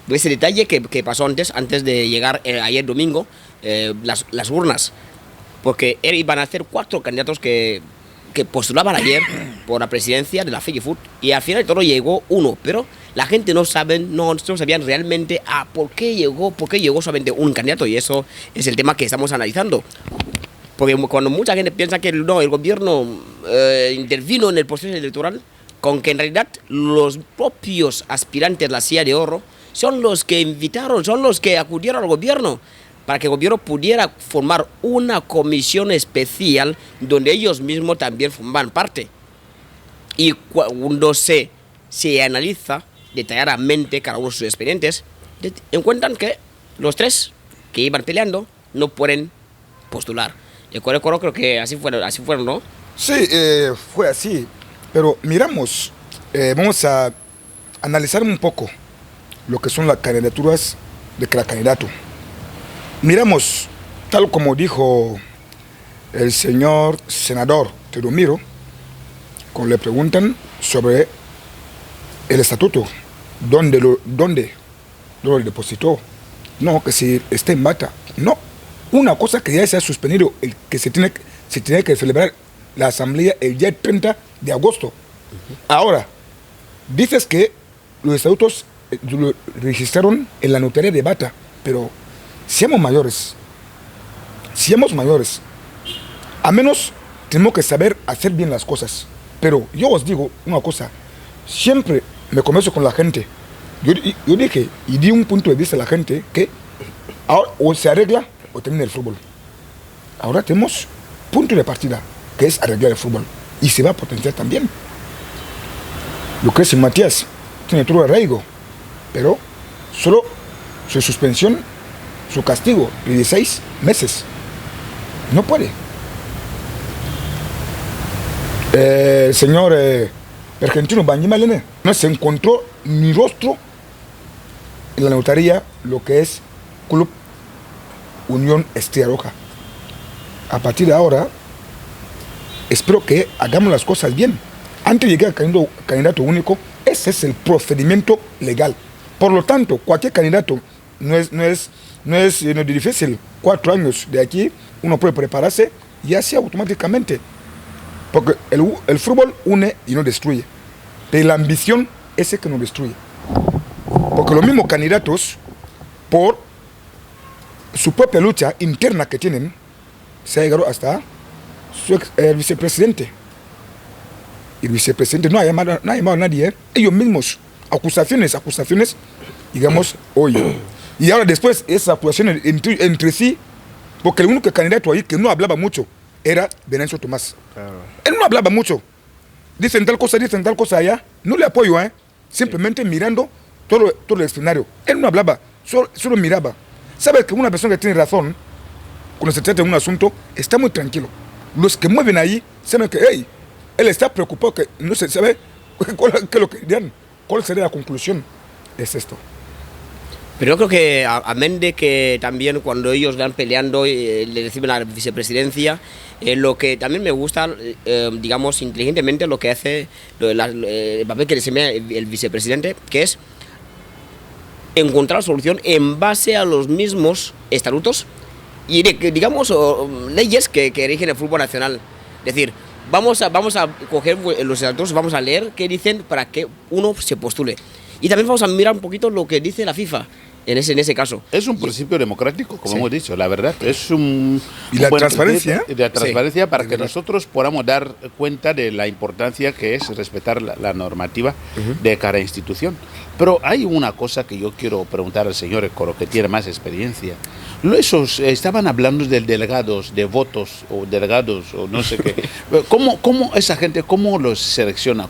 de ese detalle que pasó antes de llegar ayer domingo, las urnas. Porque iban a ser 4 candidatos que postulaban ayer por la presidencia de la FEGIFUT y al final de todo llegó uno, pero la gente no sabían realmente por qué llegó solamente un candidato, y eso es el tema que estamos analizando. Porque cuando mucha gente piensa que no, el gobierno intervino en el proceso electoral, con que en realidad los propios aspirantes de la silla de oro son los que invitaron, son los que acudieron al gobierno para que el gobierno pudiera formar una comisión especial donde ellos mismos también formaban parte. Y cuando se analiza detalladamente cada uno de sus expedientes, encuentran que los 3 que iban peleando no pueden postular. Y creo que así fueron, ¿no? Sí, fue así. Pero miramos, vamos a analizar un poco lo que son las candidaturas de cada candidato. Miramos, tal como dijo el señor senador Teodomiro, cuando le preguntan sobre el estatuto, ¿dónde lo depositó? No, que si está en Bata. No, una cosa que ya se ha suspendido, que se tiene que celebrar la asamblea el día 30 de agosto. Ahora, dices que los estatutos lo registraron en la notaría de Bata, pero seamos mayores, a menos tenemos que saber hacer bien las cosas. Pero yo os digo una cosa, siempre me converso con la gente. Yo dije y di un punto de vista a la gente que ahora o se arregla o termina el fútbol. Ahora tenemos punto de partida, que es arreglar el fútbol, y se va a potenciar también. Lucrecio Matías tiene todo arraigo, pero solo su suspensión, su castigo de 16 meses. No puede. El señor argentino Banjimalene no se encontró ni rostro en la notaría, lo que es Club Unión Estrella Roja. A partir de ahora, espero que hagamos las cosas bien. Antes de llegar al candidato único, ese es el procedimiento legal. Por lo tanto, cualquier candidato no es difícil. 4 años de aquí, uno puede prepararse y así automáticamente. Porque el fútbol une y no destruye. Pero la ambición es el que nos destruye. Porque los mismos candidatos, por su propia lucha interna que tienen, se ha llegado hasta el vicepresidente. El vicepresidente no ha llamado a nadie. Ellos mismos, acusaciones, digamos, oye. Y ahora después esas acusaciones entre sí, porque el único candidato ahí que no hablaba mucho era Venancio Tomás. Claro. Él no hablaba mucho. Dicen tal cosa allá. No le apoyo, simplemente mirando todo el escenario. Él no hablaba, solo miraba. Sabe que una persona que tiene razón, cuando se trata de un asunto, está muy tranquilo. Los que mueven ahí saben que, él está preocupado, que no se sabe cuál sería la conclusión. Es esto. Pero yo creo que, amén de que también cuando ellos van peleando le reciben a la vicepresidencia, lo que también me gusta, digamos, inteligentemente lo que hace el papel que desempeña el vicepresidente, que es encontrar solución en base a los mismos estatutos y, digamos, leyes que rigen el fútbol nacional. Es decir, vamos a coger los estatutos, vamos a leer qué dicen para que uno se postule. Y también vamos a mirar un poquito lo que dice la FIFA en ese caso. Es un principio democrático, como hemos dicho, la verdad. Es un buen transparencia. De la transparencia para que nosotros podamos dar cuenta de la importancia que es respetar la normativa de cada institución. Pero hay una cosa que yo quiero preguntar al señor Coro, que tiene más experiencia. Esos estaban hablando de delegados, de votos o delegados o no sé qué. ¿Cómo esa gente, cómo los selecciona?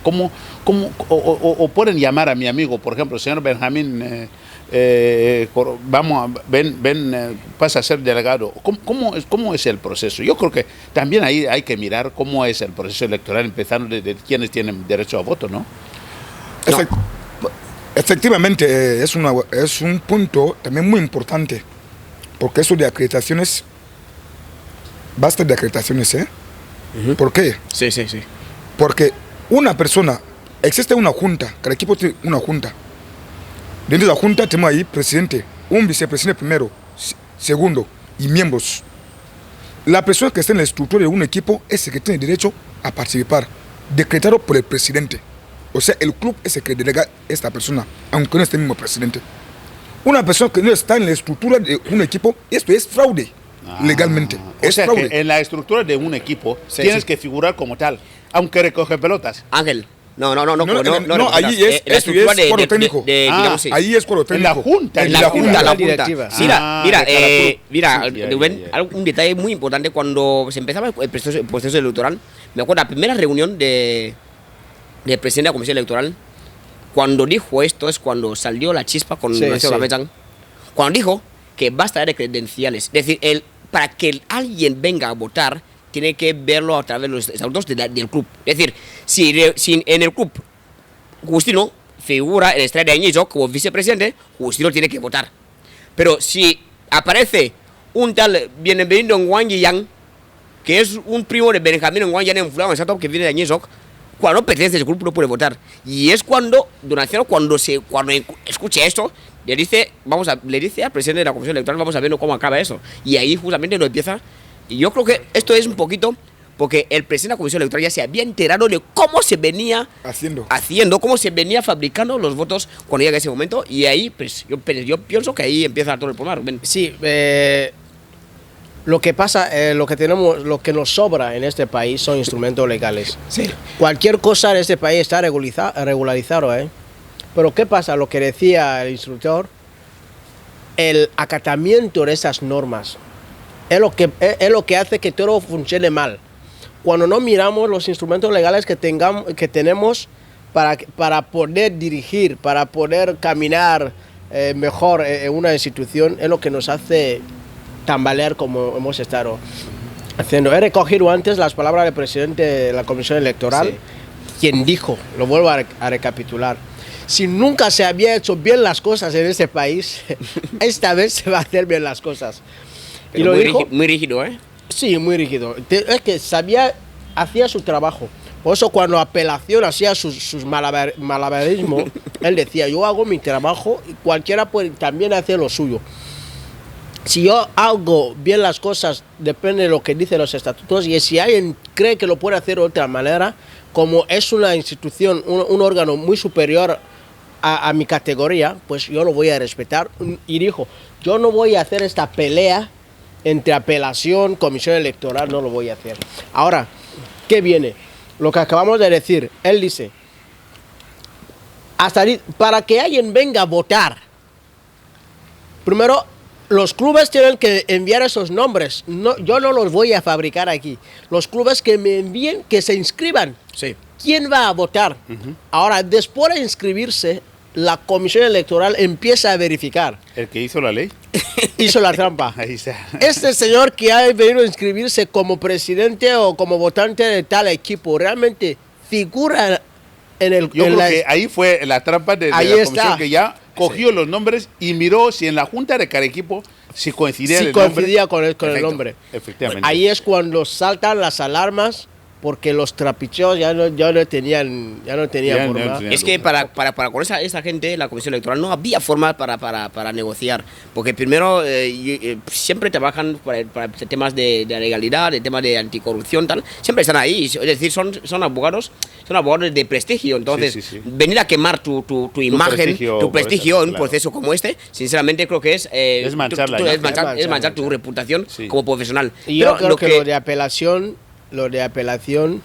O pueden llamar a mi amigo, por ejemplo, señor Benjamín, pasa a ser delegado. ¿Cómo es el proceso? Yo creo que también ahí hay que mirar cómo es el proceso electoral, empezando de quienes tienen derecho a voto, ¿no? Efectivamente, es un punto también muy importante, porque eso de acreditaciones, basta de acreditaciones, ¿eh? ¿Por qué? Sí. Porque una persona, existe una junta, cada equipo tiene una junta. Dentro de la junta tenemos ahí presidente, un vicepresidente primero, segundo y miembros. La persona que está en la estructura de un equipo es el que tiene derecho a participar, decretado por el presidente. O sea, el club es el que delega a esta persona, aunque no esté el mismo presidente. Una persona que no está en la estructura de un equipo, esto es fraude, legalmente. O sea, fraude. Que en la estructura de un equipo tienes que figurar como tal, aunque recoge pelotas. Ángel. No, ahí es cuadro técnico. Ahí es cuadro técnico. En la junta. En la junta. Directiva. Mira, Rubén, un detalle muy importante cuando se empezaba el proceso electoral. Me acuerdo la primera reunión del presidente de la Comisión Electoral, cuando dijo esto es cuando salió la chispa con Ignacio Babetjan. Cuando dijo que basta de credenciales. Es decir, para que alguien venga a votar, tiene que verlo a través de los estatutos del club. Es decir, si en el club Justino figura en el estrella de Añizo como vicepresidente, Justino tiene que votar. Pero si aparece un tal Bienvenido Wang Yang, que es un primo de Benjamín Wang Yang en Fulano, que viene de Añizo, cuando pertenece al club no puede votar. Y es cuando Donaciano, cuando escuche esto, le dice al presidente de la Comisión Electoral, vamos a ver cómo acaba eso. Y ahí justamente lo empieza. Y yo creo que esto es un poquito porque el presidente de la Comisión Electoral ya se había enterado de cómo se venía haciendo, cómo se venía fabricando los votos cuando llega ese momento. Y ahí, pues yo pienso que ahí empieza todo el problema. Sí, lo que pasa, lo que nos sobra en este país son instrumentos legales. Sí. Cualquier cosa en este país está regularizado, ¿eh? Pero ¿qué pasa? Lo que decía el instructor, el acatamiento de esas normas es lo que hace que todo funcione mal. Cuando no miramos los instrumentos legales que tenemos para poder dirigir, para poder caminar mejor en una institución, es lo que nos hace tambalear como hemos estado haciendo. He recogido antes las palabras del presidente de la Comisión Electoral, quien dijo, lo vuelvo a recapitular, si nunca se había hecho bien las cosas en este país, esta vez se va a hacer bien las cosas. Pero y lo dijo muy rígido, ¿eh? Sí, muy rígido. Es que hacía su trabajo. Por eso cuando apelación hacía sus malabarismos, él decía, yo hago mi trabajo y cualquiera puede también hacer lo suyo. Si yo hago bien las cosas, depende de lo que dicen los estatutos, y si alguien cree que lo puede hacer de otra manera, como es una institución, un órgano muy superior a mi categoría, pues yo lo voy a respetar. Y dijo, yo no voy a hacer esta pelea entre apelación, comisión electoral, no lo voy a hacer. Ahora, ¿qué viene? Lo que acabamos de decir, él dice, para que alguien venga a votar, primero, los clubes tienen que enviar esos nombres. No, yo no los voy a fabricar aquí. Los clubes que me envíen, que se inscriban. Sí. ¿Quién va a votar? Ahora, después de inscribirse, la comisión electoral empieza a verificar. ¿El que hizo la ley? Hizo la trampa. Ahí está. Este señor que ha venido a inscribirse como presidente o como votante de tal equipo, realmente figura en el... Yo creo que ahí fue la trampa de la comisión, que ya cogió los nombres y miró si en la junta de cada equipo si coincidía el nombre. Con el nombre. Efectivamente. Ahí es cuando saltan las alarmas, porque los trapicheos ya no tenían forma. Es que para con esa gente, la Comisión Electoral, no había forma para negociar, porque primero siempre trabajan para temas de legalidad, de temas de anticorrupción, tal, siempre están ahí, es decir, son abogados de prestigio. Entonces, venir a quemar tu imagen, tu prestigio en un proceso como este, sinceramente creo que es manchar tu reputación como profesional. Y yo creo que lo de apelación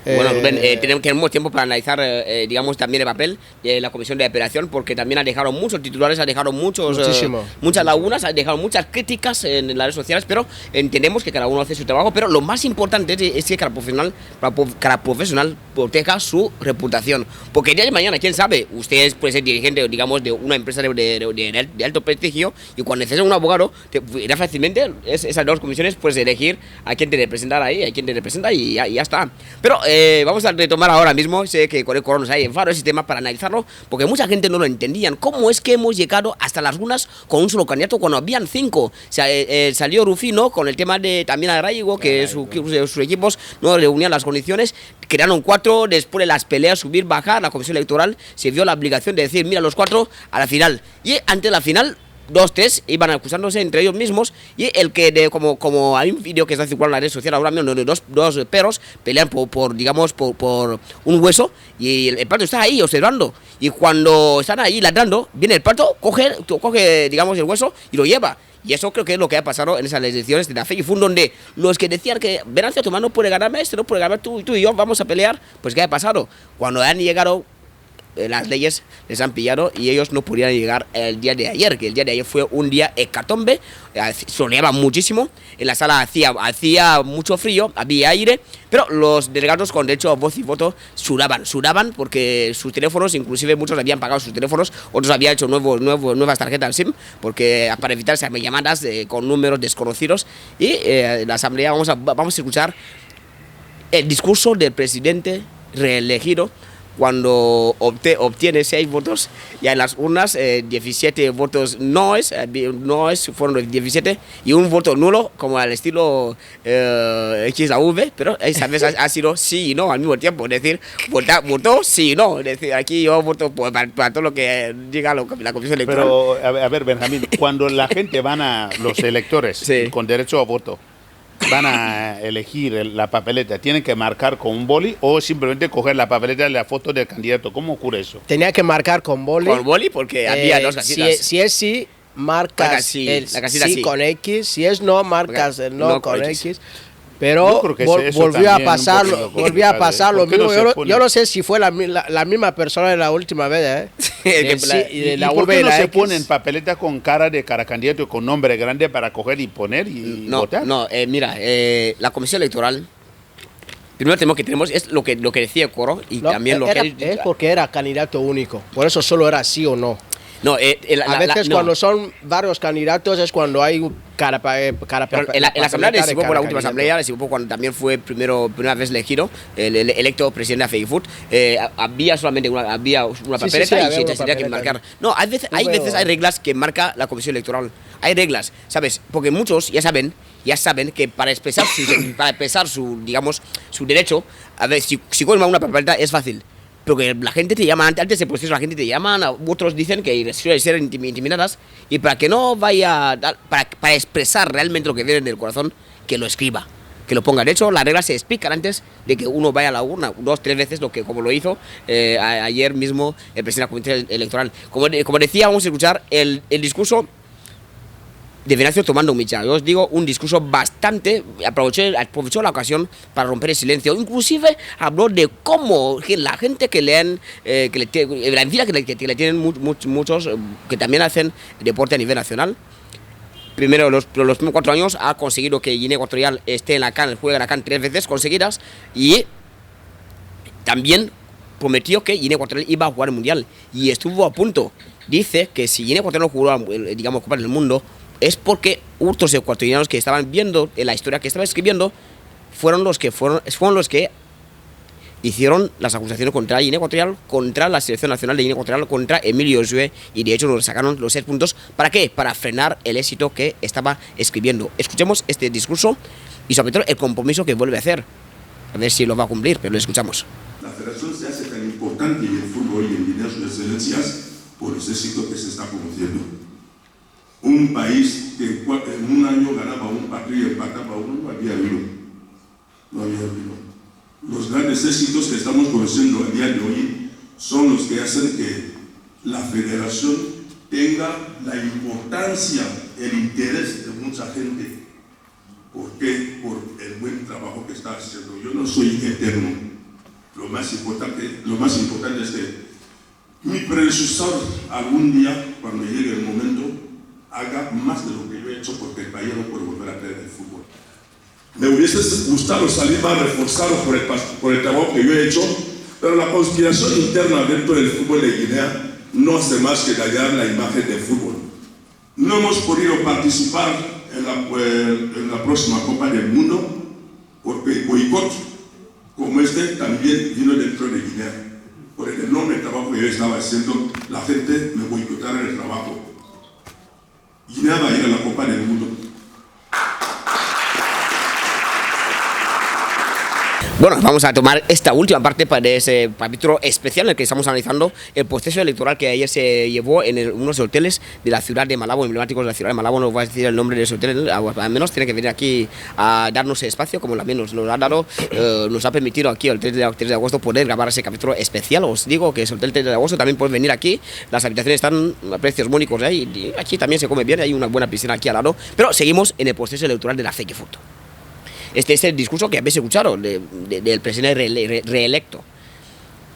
Bueno, Rubén, tenemos tiempo para analizar, digamos, también el papel de la Comisión de Apelación, porque también ha dejado muchos titulares, ha dejado muchas lagunas, ha dejado muchas críticas en las redes sociales, pero entendemos que cada uno hace su trabajo, pero lo más importante es que cada profesional proteja su reputación, porque el día de mañana, quién sabe, usted puede ser dirigente, digamos, de una empresa de alto prestigio, y cuando necesita un abogado, irá fácilmente esas dos comisiones, pues elegir a quién te representar ahí, a quién te representa y ya está. Pero vamos a retomar ahora mismo, sé que con el corona hay enfado ese tema para analizarlo, porque mucha gente no lo entendían. ¿Cómo es que hemos llegado hasta las urnas con un solo candidato cuando habían 5? Salió Rufino con el tema de también Arraigo, que sus equipos no reunían las condiciones, crearon 4, después de las peleas, subir, bajar, la comisión electoral se vio la obligación de decir, mira, los 4 a la final. Y ante la final, 2-3 iban acusándose entre ellos mismos, y el que como hay un vídeo que está circulando en la red social ahora mismo, donde dos perros pelean por un hueso, y el pato está ahí observando, y cuando están ahí ladrando, viene el pato, coge digamos el hueso y lo lleva. Y eso creo que es lo que ha pasado en esas elecciones de la FEGIFUT, donde los que decían que Venancio Tomás no puede ganarme, no puede ganar tú y yo, vamos a pelear, pues ¿qué ha pasado? Cuando han llegado las leyes, les han pillado y ellos no pudieron llegar el día de ayer, que el día de ayer fue un día hecatombe, soleaba muchísimo, en la sala hacía mucho frío, había aire, pero los delegados con derecho a voz y voto sudaban porque sus teléfonos, inclusive muchos habían pagado sus teléfonos, otros habían hecho nuevas tarjetas SIM, porque para evitar esas llamadas con números desconocidos. Y en la asamblea vamos a escuchar el discurso del presidente reelegido, cuando obtiene 6 votos, ya en las urnas 17 votos fueron los 17, y un voto nulo, como al estilo XAV, pero esa vez ha sido sí y no al mismo tiempo, es decir, votó sí y no, es decir, aquí yo voto para todo lo que diga la Comisión Electoral. Pero, a ver, Benjamín, cuando la gente los electores sí, con derecho a voto, van a elegir la papeleta, ¿tienen que marcar con un boli o simplemente coger la papeleta y la foto del candidato? ¿Cómo ocurre eso? Tenía que marcar con boli. Con boli, porque había dos casitas. Si es sí, marcas la casita sí con X. Si es no, marcas el no con X. Pero volvió a pasar lo mismo. Yo no sé si fue la misma persona de la última vez. ¿Y por qué no se ponen papeletas con cara de cada candidato y con nombre grande para coger y poner y votar? No, mira, la Comisión Electoral, primero tema que tenemos es lo que decía Coro, y también lo que es porque era candidato único, por eso solo era sí o no. No, a veces cuando son varios candidatos es cuando hay cara en la asamblea de Sibopó, la última asamblea de Sibopó, cuando también fue primera vez elegido el electo presidente de FEGIFUT, había solamente una papeleta y se tenía que marcar. No, hay veces hay reglas que marca la Comisión Electoral. Hay reglas, ¿sabes? Porque muchos ya saben que para expresar su derecho, a ver, si cogen una papeleta es fácil. Porque la gente te llama, antes del proceso la gente te llama, otros dicen que suelen ser intimidadas, y para que no vaya, para expresar realmente lo que viene del corazón, que lo escriba, que lo ponga. De hecho, las reglas se explican antes de que uno vaya a la urna, 2 o 3 veces, como lo hizo ayer mismo el presidente de la Comisión Electoral. Como decía, vamos a escuchar el discurso de Venancio Tomás Doumicha. Yo os digo, un discurso bastante, aprovechó la ocasión para romper el silencio. Inclusive habló de cómo la gente que leen, la envidia que le tienen muchos que también hacen deporte a nivel nacional. Primero, los primeros 4 años ha conseguido que Guinea Ecuatorial esté en la CAN, juegue en la CAN 3 veces conseguidas, y también prometió que Guinea Ecuatorial iba a jugar el Mundial, y estuvo a punto. Dice que si Guinea Ecuatorial no jugó, digamos, Copa del Mundo, es porque otros ecuatorianos que estaban viendo la historia que estaba escribiendo fueron los que hicieron las acusaciones contra Guinea Ecuatorial, contra la selección nacional de Guinea Ecuatorial, contra Emilio Josué, y de hecho nos sacaron los 6 puntos. ¿Para qué? Para frenar el éxito que estaba escribiendo. Escuchemos este discurso y sobre todo el compromiso que vuelve a hacer. A ver si lo va a cumplir, pero lo escuchamos. La federación se hace tan importante en el fútbol y en Guinea sus excelencias por los éxitos que se está produciendo. Un país que en un año ganaba un partido y empataba uno, no había habido. Los grandes éxitos que estamos conociendo a día de hoy son los que hacen que la federación tenga la importancia, el interés de mucha gente. ¿Por qué? Por el buen trabajo que está haciendo. Yo no soy eterno. lo más importante es que mi predecesor algún día, cuando llegue el momento, haga más de lo que yo he hecho, porque el país no puede volver a tener el fútbol. Me hubiese gustado salir más reforzado por el trabajo que yo he hecho, pero la conspiración interna dentro del fútbol de Guinea no hace más que dañar la imagen del fútbol. No hemos podido participar en la próxima Copa del Mundo porque el boicot como este también vino dentro de Guinea. Por el enorme trabajo que yo estaba haciendo, la gente me boicotara el trabajo. Guinea va a ir a la Copa del Mundo. Bueno, vamos a tomar esta última parte de ese capítulo especial en el que estamos analizando el proceso electoral que ayer se llevó en unos hoteles de la ciudad de Malabo, emblemáticos de la ciudad de Malabo. No voy a decir el nombre de ese hotel, al menos tiene que venir aquí a darnos espacio, como también nos ha dado, nos ha permitido aquí el 3 de agosto poder grabar ese capítulo especial. Os digo que es el hotel 3 de agosto, también puedes venir aquí, las habitaciones están a precios mónicos, y aquí también se come bien, hay una buena piscina aquí al lado, pero seguimos en el proceso electoral de la FEGIFUT. Este es el discurso que habéis escuchado del presidente reelecto.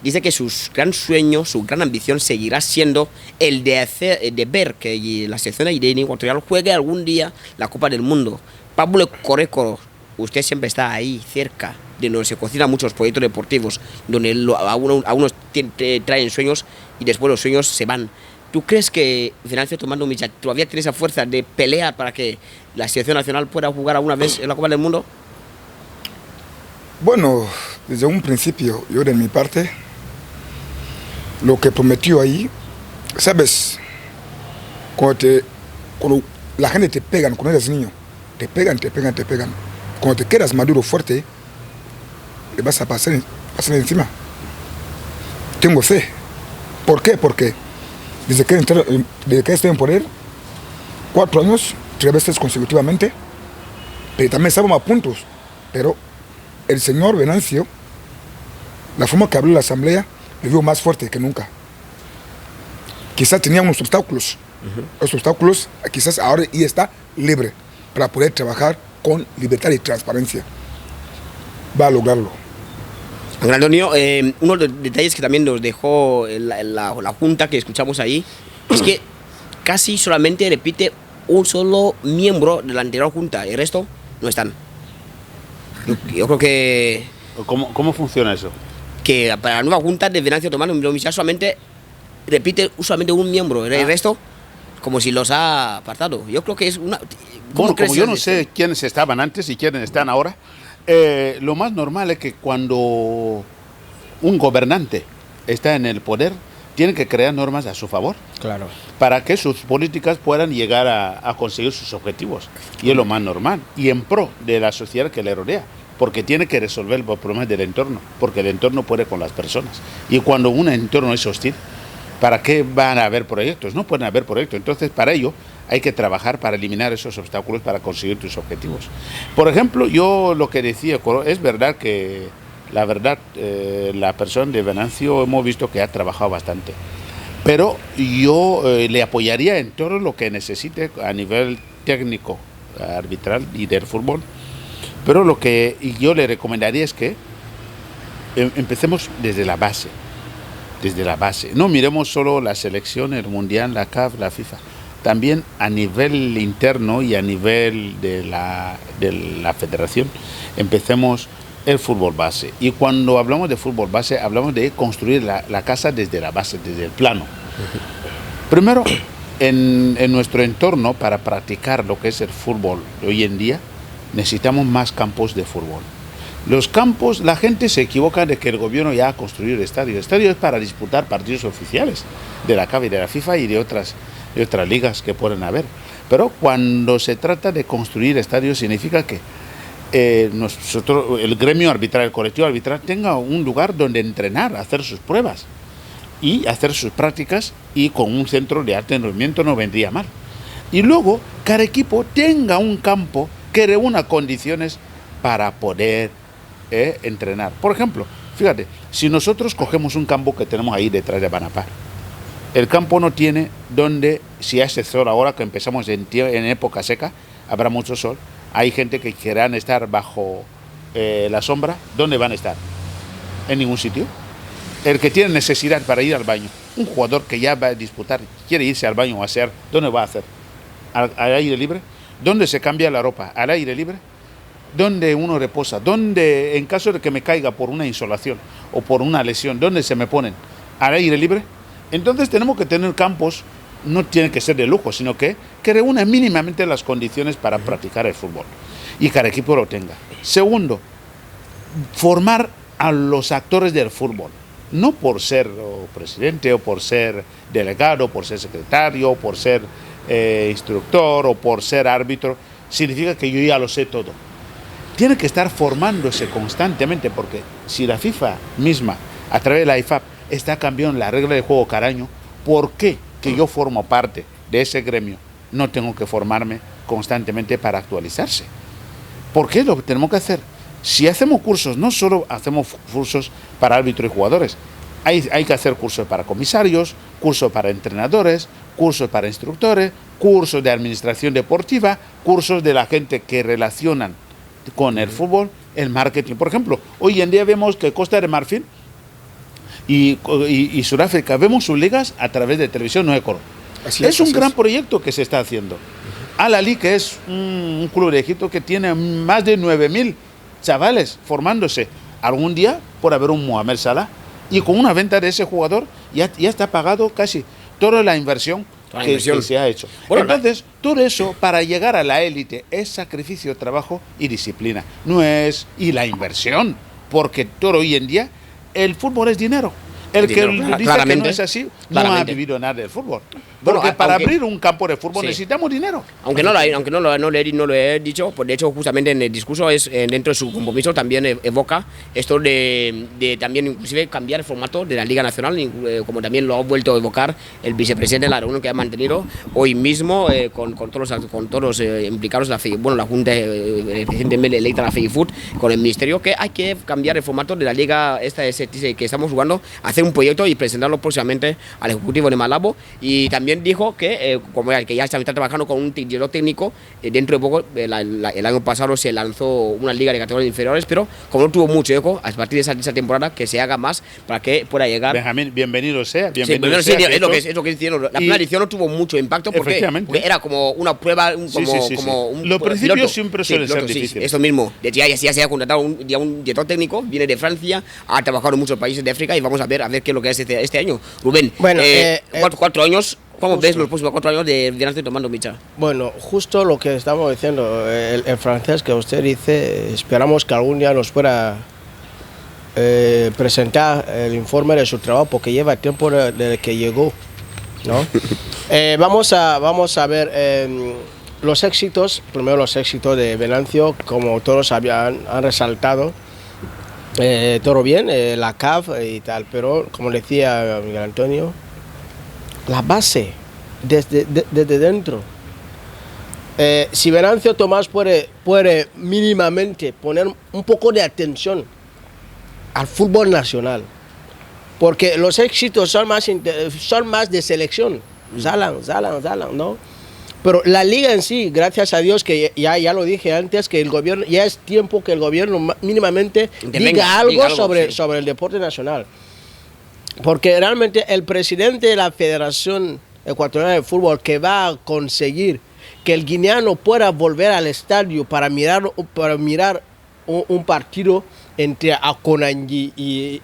Dice que su gran sueño, su gran ambición seguirá siendo el de ver que la selección ecuatorial juegue algún día la Copa del Mundo. Pablo Correcoro, usted siempre está ahí cerca de donde se cocinan muchos proyectos deportivos, donde a unos traen sueños y después los sueños se van. ¿Tú crees que Venancio Tomás Domínguez todavía tiene esa fuerza de pelear para que la selección nacional pueda jugar alguna vez en la Copa del Mundo? Bueno, desde un principio, yo de mi parte, lo que prometió ahí, sabes, cuando la gente te pegan, cuando eres niño, te pegan. Cuando te quedas maduro, fuerte, le vas a pasar encima. Tengo fe. ¿Por qué? Porque desde que estoy en poder, 4 años, 3 veces consecutivamente, pero también estábamos a puntos, pero el señor Venancio, la forma que habló la asamblea, le vio más fuerte que nunca. Quizás tenía unos obstáculos. Los obstáculos quizás ahora ya está libre para poder trabajar con libertad y transparencia. Va a lograrlo. Don Antonio, uno de los detalles que también nos dejó la junta que escuchamos ahí es que casi solamente repite un solo miembro de la anterior junta, el resto no están. Yo creo que... ¿Cómo funciona eso? Que para la nueva junta de Venancio Tomás Domínguez solamente repite usualmente un miembro, el resto como si los ha apartado. Yo creo que es una... Bueno, como yo no sé quiénes estaban antes y quiénes están ahora, lo más normal es que cuando un gobernante está en el poder, tiene que crear normas a su favor. Claro. Para que sus políticas puedan llegar a conseguir sus objetivos. Y es lo más normal. Y en pro de la sociedad que le rodea. Porque tiene que resolver los problemas del entorno. Porque el entorno puede con las personas. Y cuando un entorno es hostil, ¿para qué van a haber proyectos? No pueden haber proyectos. Entonces, para ello, hay que trabajar para eliminar esos obstáculos para conseguir tus objetivos. Por ejemplo, yo lo que decía, es verdad que la persona de Venancio hemos visto que ha trabajado bastante. Pero yo le apoyaría en todo lo que necesite a nivel técnico, arbitral y del fútbol. Pero lo que yo le recomendaría es que empecemos desde la base. Desde la base. No miremos solo la selección, el mundial, la CAF, la FIFA. También a nivel interno y a nivel de la federación, empecemos el fútbol base. Y cuando hablamos de fútbol base, hablamos de construir la casa desde la base, desde el plano. Primero, en nuestro entorno, para practicar lo que es el fútbol de hoy en día, necesitamos más campos de fútbol. Los campos, la gente se equivoca de que el gobierno ya ha construido el estadio. El estadio es para disputar partidos oficiales de la CAF y de la FIFA y de otras ligas que pueden haber. Pero cuando se trata de construir estadios, significa que el gremio arbitral, el colectivo arbitral, tenga un lugar donde entrenar, hacer sus pruebas y hacer sus prácticas, y con un centro de alto rendimiento no vendría mal. Y luego, cada equipo tenga un campo que reúna condiciones para poder entrenar. Por ejemplo, fíjate, si nosotros cogemos un campo que tenemos ahí detrás de Banapar, el campo no tiene donde, si hace sol ahora que empezamos en época seca, habrá mucho sol, hay gente que querrán estar bajo la sombra, ¿dónde van a estar? en ningún sitio. El que tiene necesidad para ir al baño, un jugador que ya va a disputar, quiere irse al baño o a hacer, ¿dónde va a hacer? ¿Al aire libre? ¿Dónde se cambia la ropa? ¿Al aire libre? ¿Dónde uno reposa? ¿Dónde, en caso de que me caiga por una insolación o por una lesión, dónde se me ponen? ¿Al aire libre? Entonces tenemos que tener campos, no tienen que ser de lujo, sino que reúnan mínimamente las condiciones para practicar el fútbol y cada equipo lo tenga. Segundo, formar a los actores del fútbol, no por ser presidente o por ser delegado, por ser secretario, por ser instructor o por ser árbitro, significa que yo ya lo sé todo. Tiene que estar formándose constantemente, porque si la FIFA misma, a través de la IFAB, está cambiando la regla de juego cada año, ¿por qué que yo formo parte de ese gremio no tengo que formarme constantemente para actualizarse? ¿Por qué lo tenemos que hacer? Si hacemos cursos, no solo hacemos cursos para árbitros y jugadores, hay que hacer cursos para comisarios, cursos para entrenadores, cursos para instructores, cursos de administración deportiva, cursos de la gente que relacionan con el fútbol, el marketing. Por ejemplo, hoy en día vemos que Costa de Marfil y Sudáfrica, vemos sus ligas a través de televisión no Ecoro. Es un gran proyecto que se está haciendo. Al-Ahly, que es un club de Egipto que tiene más de 9.000 chavales formándose. Algún día por haber un Mohamed Salah, y con una venta de ese jugador ya está pagado casi toda la inversión que se ha hecho. Bueno, entonces, todo eso para llegar a la élite es sacrificio, trabajo y disciplina. Y la inversión, porque todo hoy en día el fútbol es dinero. El que dice que no es así, no ha vivido nada del fútbol. Porque para abrir un campo de fútbol necesitamos dinero. Aunque no lo he dicho, pues de hecho justamente en el discurso dentro de su compromiso también evoca esto de también inclusive cambiar el formato de la Liga Nacional, como también lo ha vuelto a evocar el vicepresidente de la reunión que ha mantenido hoy mismo con todos los implicados, la Junta recientemente electa, la FEGIFUT, con el Ministerio, que hay que cambiar el formato de la Liga que estamos jugando, hacer un proyecto y presentarlo próximamente al Ejecutivo de Malabo. Y también dijo que que ya está trabajando con un director técnico, dentro de poco, el año pasado se lanzó una liga de categorías inferiores, pero como no tuvo mucho eco, a partir de esa temporada que se haga más para que pueda llegar. Benjamín, bienvenido sea. Es lo que hicieron. La primera edición no tuvo mucho impacto porque era como una prueba, los principios siempre suelen ser difíciles. Eso mismo. Ya se ha contratado un director técnico, viene de Francia, ha trabajado en muchos países de África y vamos a ver qué es lo que es este año. Rubén, bueno, 4 años. ¿Cómo ves los próximos 4 años de Venancio tomando Micha? Bueno, justo lo que estamos diciendo, el francés que usted dice, esperamos que algún día nos pueda presentar el informe de su trabajo, porque lleva tiempo desde que llegó, ¿no? Vamos a ver los éxitos, primero los éxitos de Venancio, como todos han resaltado, todo bien, la CAF y tal, pero como decía Miguel Antonio, la base, desde dentro. Si Venancio Tomás puede mínimamente poner un poco de atención al fútbol nacional, porque los éxitos son más de selección, Zalan, ¿no? Pero la liga en sí, gracias a Dios, que ya lo dije antes, que el gobierno, ya es tiempo que el gobierno mínimamente diga algo sobre el deporte nacional. Porque realmente el presidente de la Federación Ecuatoriana de Fútbol, que va a conseguir que el guineano pueda volver al estadio para mirar un partido entre Akonangi y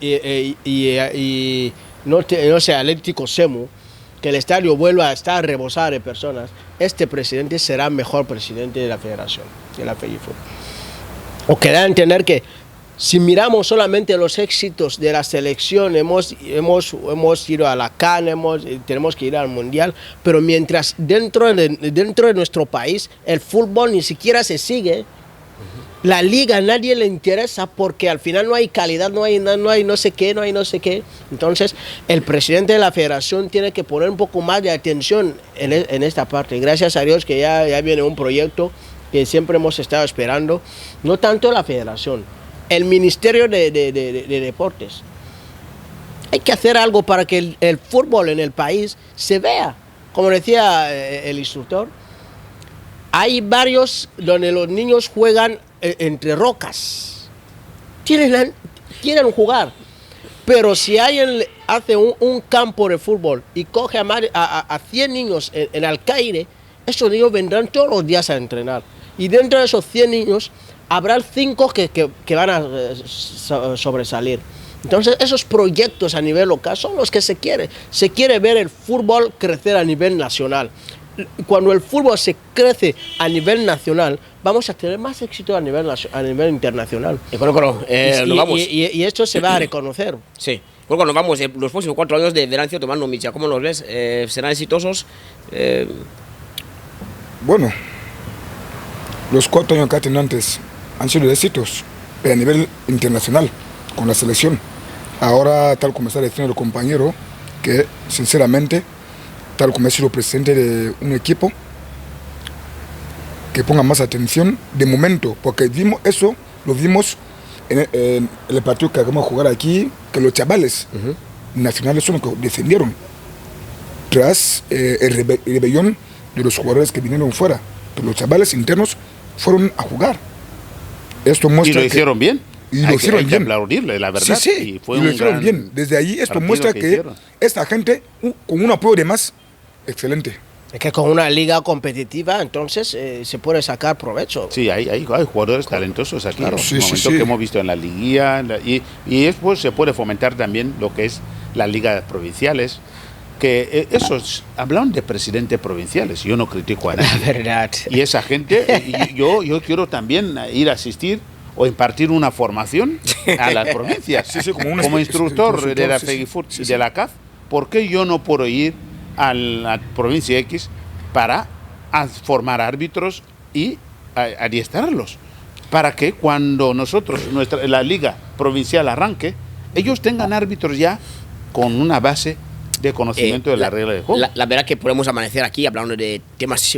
Atlético Semu, que el estadio vuelva a estar rebosado de personas, este presidente será mejor presidente de la Federación, de la FEGIFUT. O que da a entender que si miramos solamente los éxitos de la selección, hemos ido a la CAN, tenemos que ir al Mundial, pero mientras dentro de nuestro país el fútbol ni siquiera se sigue, la liga a nadie le interesa porque al final no hay calidad, no hay no sé qué. Entonces el presidente de la federación tiene que poner un poco más de atención en esta parte. Gracias a Dios que ya viene un proyecto que siempre hemos estado esperando, no tanto la federación, el Ministerio de Deportes. Hay que hacer algo para que el fútbol en el país se vea. Como decía el instructor, hay varios donde los niños juegan entre rocas. Quieren jugar. Pero si alguien hace un campo de fútbol y coge a 100 niños en Alcaire, esos niños vendrán todos los días a entrenar. Y dentro de esos 100 niños habrá 5 que van a sobresalir. Entonces esos proyectos a nivel local son los que se quiere. Se quiere ver el fútbol crecer a nivel nacional. Cuando el fútbol se crece a nivel nacional, vamos a tener más éxito a nivel internacional. Y esto se va a reconocer. Sí. Bueno, nos vamos, los próximos 4 años de Venancio tomando Micha, ¿cómo los ves? ¿Serán exitosos? Bueno, los 4 años que ha tenido antes han sido éxitos, pero a nivel internacional, con la selección. Ahora, tal como está diciendo el compañero, que sinceramente, tal como he sido presidente de un equipo, que ponga más atención de momento, porque vimos eso, lo vimos en el partido que acabamos de jugar aquí, que los chavales nacionales son los que defendieron tras el rebelión de los jugadores que vinieron fuera, pero los chavales internos fueron a jugar. Esto muestra y lo hicieron bien. Y lo hicieron bien. Hay que aplaudirle, la verdad. Sí, sí, y lo hicieron bien. Desde ahí esto muestra que esta gente, con un apoyo de más, excelente. Es que con una liga competitiva, entonces se puede sacar provecho. Sí, hay jugadores talentosos aquí. Claro, Sí, que hemos visto en la liguilla. Y después se puede fomentar también lo que es las ligas provinciales. Que esos hablan de presidentes provinciales. Yo no critico a nadie. La verdad. Y esa gente, yo quiero también ir a asistir o impartir una formación a las provincias. Como instructor de la FEGIFUT y de la CAF, ¿por qué yo no puedo ir a la provincia X para formar árbitros y adiestrarlos? Para que cuando la liga provincial arranque, ellos tengan árbitros ya con una base de conocimiento de la regla de juego. La verdad que podemos amanecer aquí hablando de temas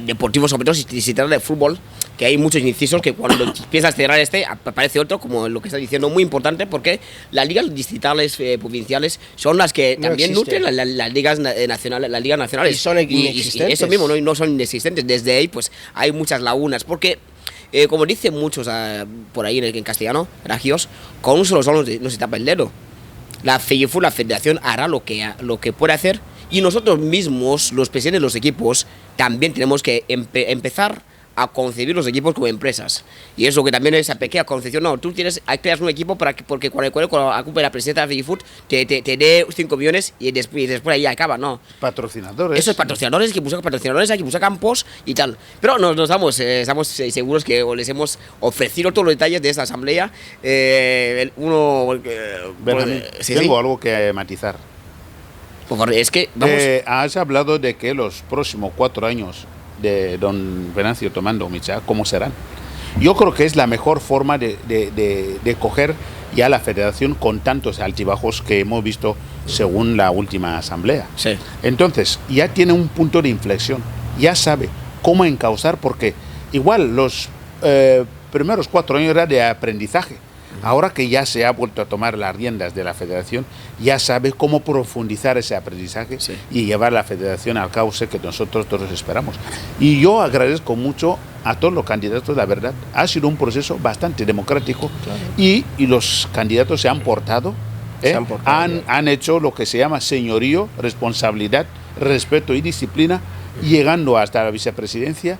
deportivos, sobre todo si se trata de fútbol, que hay muchos incisos que cuando empiezas a cerrar aparece otro, como lo que está diciendo, muy importante, porque las ligas distritales provinciales son las que también nutren las ligas nacionales, las ligas nacionales. Y son inexistentes. Y eso mismo, no son inexistentes. Desde ahí pues hay muchas lagunas, porque como dicen muchos por ahí en castellano, ragios, con un solo sol no se tapa el dedo. La FEGIFUT, la federación, hará lo que puede hacer, y nosotros mismos, los presidentes de los equipos, también tenemos que empezar a concebir los equipos como empresas. Y eso que también es esa pequeña concepción. No, tú creas un equipo porque cuando ocupe la presidencia de la FEGIFUT te dé 5 millones y después ahí acaba, no. Patrocinadores. Esos patrocinadores, hay que buscar patrocinadores, hay que buscar campos y tal. Pero estamos seguros que les hemos ofrecido todos los detalles de esta asamblea. Tengo algo que matizar. Por favor, es que has hablado de que los próximos 4 años de don Venancio tomando Micha, ¿cómo serán? Yo creo que es la mejor forma de coger ya la federación con tantos altibajos que hemos visto según la última asamblea. Sí. Entonces, ya tiene un punto de inflexión, ya sabe cómo encauzar, porque igual los primeros 4 años era de aprendizaje. Ahora que ya se ha vuelto a tomar las riendas de la federación, ya sabe cómo profundizar ese aprendizaje y llevar la federación al cauce que nosotros todos esperamos. Y yo agradezco mucho a todos los candidatos, la verdad. Ha sido un proceso bastante democrático, y los candidatos se han portado, han hecho lo que se llama señorío, responsabilidad, respeto y disciplina, llegando hasta la vicepresidencia,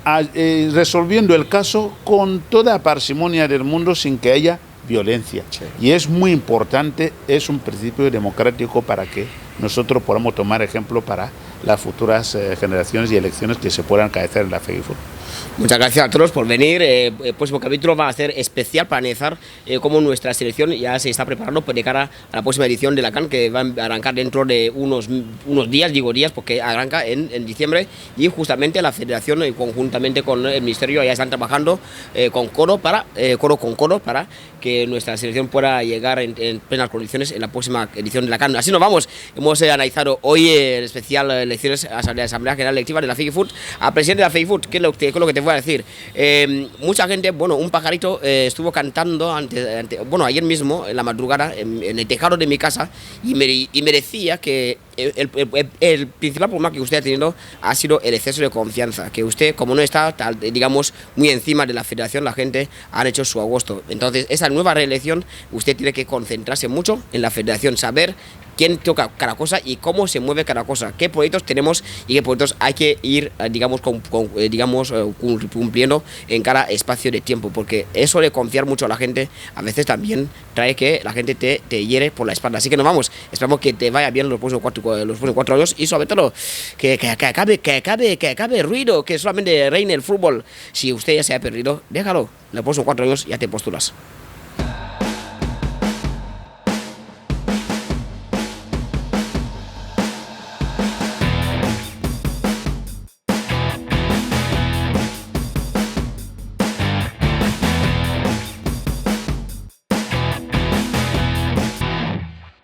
resolviendo el caso con toda parsimonia del mundo sin que haya violencia. Y es muy importante, es un principio democrático para que nosotros podamos tomar ejemplo para las futuras generaciones y elecciones que se puedan acaecer en la FEGIFUT. Muchas gracias a todos por venir. El próximo capítulo va a ser especial para analizar cómo nuestra selección ya se está preparando de cara a la próxima edición de la CAN, que va a arrancar dentro de unos días, digo días, porque arranca en diciembre, y justamente la federación conjuntamente con el ministerio ya están trabajando codo con codo para que nuestra selección pueda llegar en plenas condiciones en la próxima edición de la CAN. Así nos vamos. Hemos analizado hoy el especial elecciones a la Asamblea General Electiva de la FEGIFUT. Al presidente de la FEGIFUT, ¿qué es lo que te voy a decir? Mucha gente, un pajarito estuvo cantando ayer mismo en la madrugada en el tejado de mi casa, y me decía que el principal problema que usted ha tenido ha sido el exceso de confianza, que usted, como no está, digamos, muy encima de la federación, la gente ha hecho su agosto. Entonces esa nueva reelección usted tiene que concentrarse mucho en la federación, saber quién toca cada cosa y cómo se mueve cada cosa, qué proyectos tenemos y qué proyectos hay que ir, digamos, cumpliendo en cada espacio de tiempo, porque eso de confiar mucho a la gente a veces también trae que la gente te hiere por la espalda. Así que nos vamos, esperamos que te vaya bien los próximos 4 años y sobre todo que acabe ruido, que solamente reine el fútbol. Si usted ya se ha perdido, déjalo, los próximos 4 años ya te postulas.